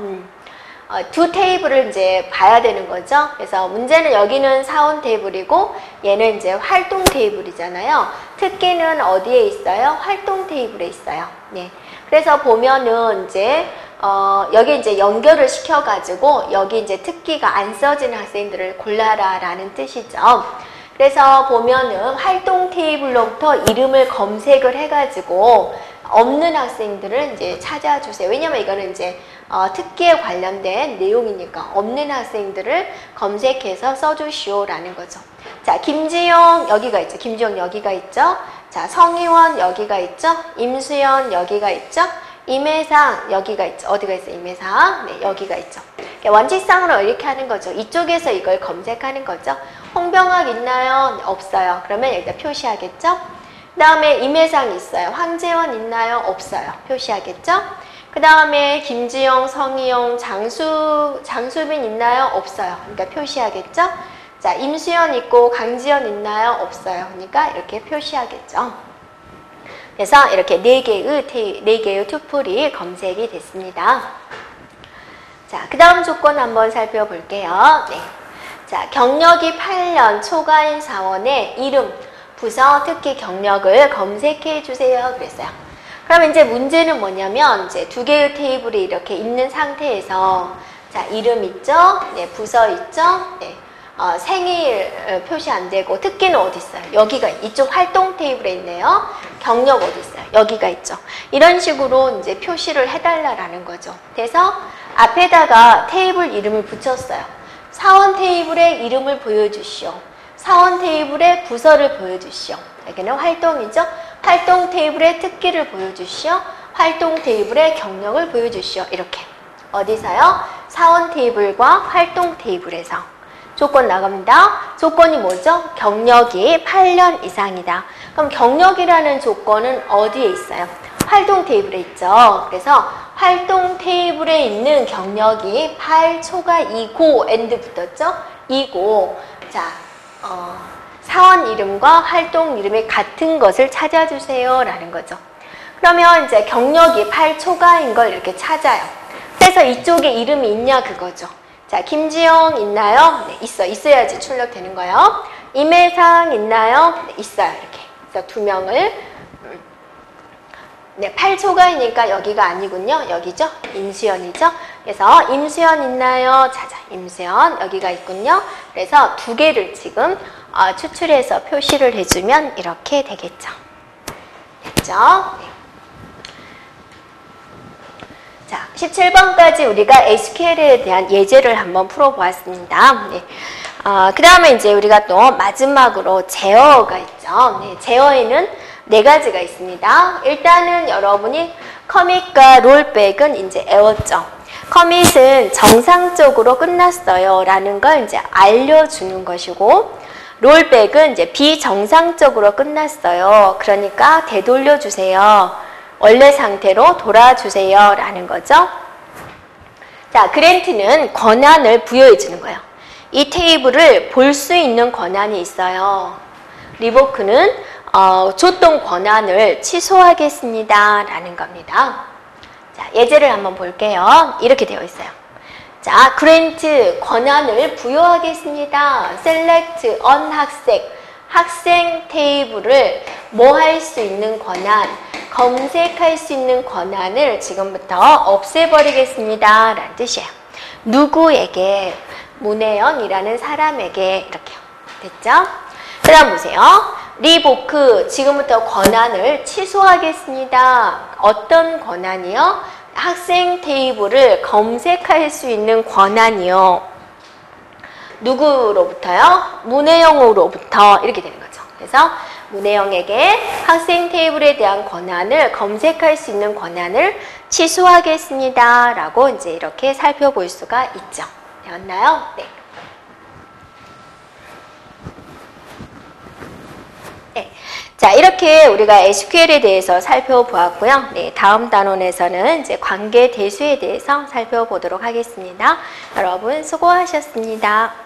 2 테이블을 이제 봐야 되는 거죠. 그래서 문제는 여기는 사원 테이블이고, 얘는 이제 활동 테이블이잖아요. 특기는 어디에 있어요? 활동 테이블에 있어요. 네. 그래서 보면은 이제, 여기 이제 연결을 시켜가지고 여기 이제 특기가 안 써지는 학생들을 골라라 라는 뜻이죠. 그래서 보면은 활동 테이블로부터 이름을 검색을 해가지고 없는 학생들을 이제 찾아주세요. 왜냐면 이거는 이제 특기에 관련된 내용이니까 없는 학생들을 검색해서 써주시오라는 거죠. 자, 김지영 여기가 있죠. 김지영 여기가 있죠. 자, 성희원 여기가 있죠. 임수연 여기가 있죠. 임혜상 여기가 있죠. 어디가 있어요? 임혜상. 네, 여기가 있죠. 원칙상으로 이렇게 하는 거죠. 이쪽에서 이걸 검색하는 거죠. 홍병학 있나요? 없어요. 그러면 여기다 표시하겠죠. 그 다음에 임혜상 있어요. 황재원 있나요? 없어요. 표시하겠죠. 그 다음에 김지영, 성희영, 장수빈 있나요? 없어요. 그러니까 표시하겠죠. 자, 임수연 있고 강지연 있나요? 없어요. 그러니까 이렇게 표시하겠죠. 그래서 이렇게 4개의 투플이 검색이 됐습니다. 자, 그 다음 조건 한번 살펴볼게요. 네. 자, 경력이 8년 초과인 사원의 이름, 부서, 특기 경력을 검색해 주세요. 그랬어요. 그럼 이제 문제는 뭐냐면, 이제 2개의 테이블이 이렇게 있는 상태에서, 자, 이름 있죠? 네, 부서 있죠? 네. 생일 표시 안 되고, 특기는 어디 있어요? 여기가, 이쪽 활동 테이블에 있네요. 경력 어디 있어요? 여기가 있죠. 이런 식으로 이제 표시를 해달라는 거죠. 그래서 앞에다가 테이블 이름을 붙였어요. 사원 테이블의 이름을 보여주시오. 사원 테이블의 부서를 보여주시오. 여기는 활동이죠. 활동 테이블의 특기를 보여주시오. 활동 테이블의 경력을 보여주시오. 이렇게. 어디서요? 사원 테이블과 활동 테이블에서. 조건 나갑니다. 조건이 뭐죠? 경력이 8년 이상이다. 그럼 경력이라는 조건은 어디에 있어요? 활동 테이블에 있죠. 그래서 활동 테이블에 있는 경력이 8초가 and 붙었죠? 이고, 자, 사원 이름과 활동 이름이 같은 것을 찾아주세요. 라는 거죠. 그러면 이제 경력이 8초가인 걸 이렇게 찾아요. 그래서 이쪽에 이름이 있냐 그거죠. 자, 김지영 있나요? 네, 있어야지 출력되는 거예요. 임혜상 있나요? 네, 있어요. 이렇게. 그래서 2명을 네, 8초가이니까 여기가 아니군요. 여기죠? 임수연이죠? 그래서 임수연 있나요? 찾아. 임수연 여기가 있군요. 그래서 2개를 지금 추출해서 표시를 해주면 이렇게 되겠죠. 됐죠? 네. 자, 17번까지 우리가 SQL에 대한 예제를 한번 풀어보았습니다. 네. 그 다음에 이제 우리가 또 마지막으로 제어가 있죠. 네, 제어에는 4가지가 있습니다. 일단은 여러분이 커밋과 롤백은 이제 외웠죠. 커밋은 정상적으로 끝났어요 라는 걸 이제 알려주는 것이고, 롤백은 이제 비정상적으로 끝났어요. 그러니까 되돌려주세요. 원래 상태로 돌아주세요 라는 거죠. 자, 그랜트는 권한을 부여해 주는 거예요. 이 테이블을 볼 수 있는 권한이 있어요. 리보크는 줬던 권한을 취소하겠습니다 라는 겁니다. 자, 예제를 한번 볼게요. 이렇게 되어 있어요. 자, 그랜트 권한을 부여하겠습니다. 셀렉트 on 학생 테이블을 뭐 할 수 있는 권한, 검색할 수 있는 권한을 지금부터 없애버리겠습니다 라는 뜻이에요. 누구에게? 문혜영이라는 사람에게. 이렇게요. 됐죠? 그 다음 보세요. 리보크 지금부터 권한을 취소하겠습니다. 어떤 권한이요? 학생 테이블을 검색할 수 있는 권한이요. 누구로부터요? 문혜영으로부터. 이렇게 되는 거죠. 그래서 문혜영에게 학생 테이블에 대한 권한을 검색할 수 있는 권한을 취소하겠습니다 라고 이제 이렇게 살펴볼 수가 있죠. 되었나요? 네. 네. 자, 이렇게 우리가 SQL에 대해서 살펴보았고요. 네, 다음 단원에서는 이제 관계 대수에 대해서 살펴보도록 하겠습니다. 여러분 수고하셨습니다.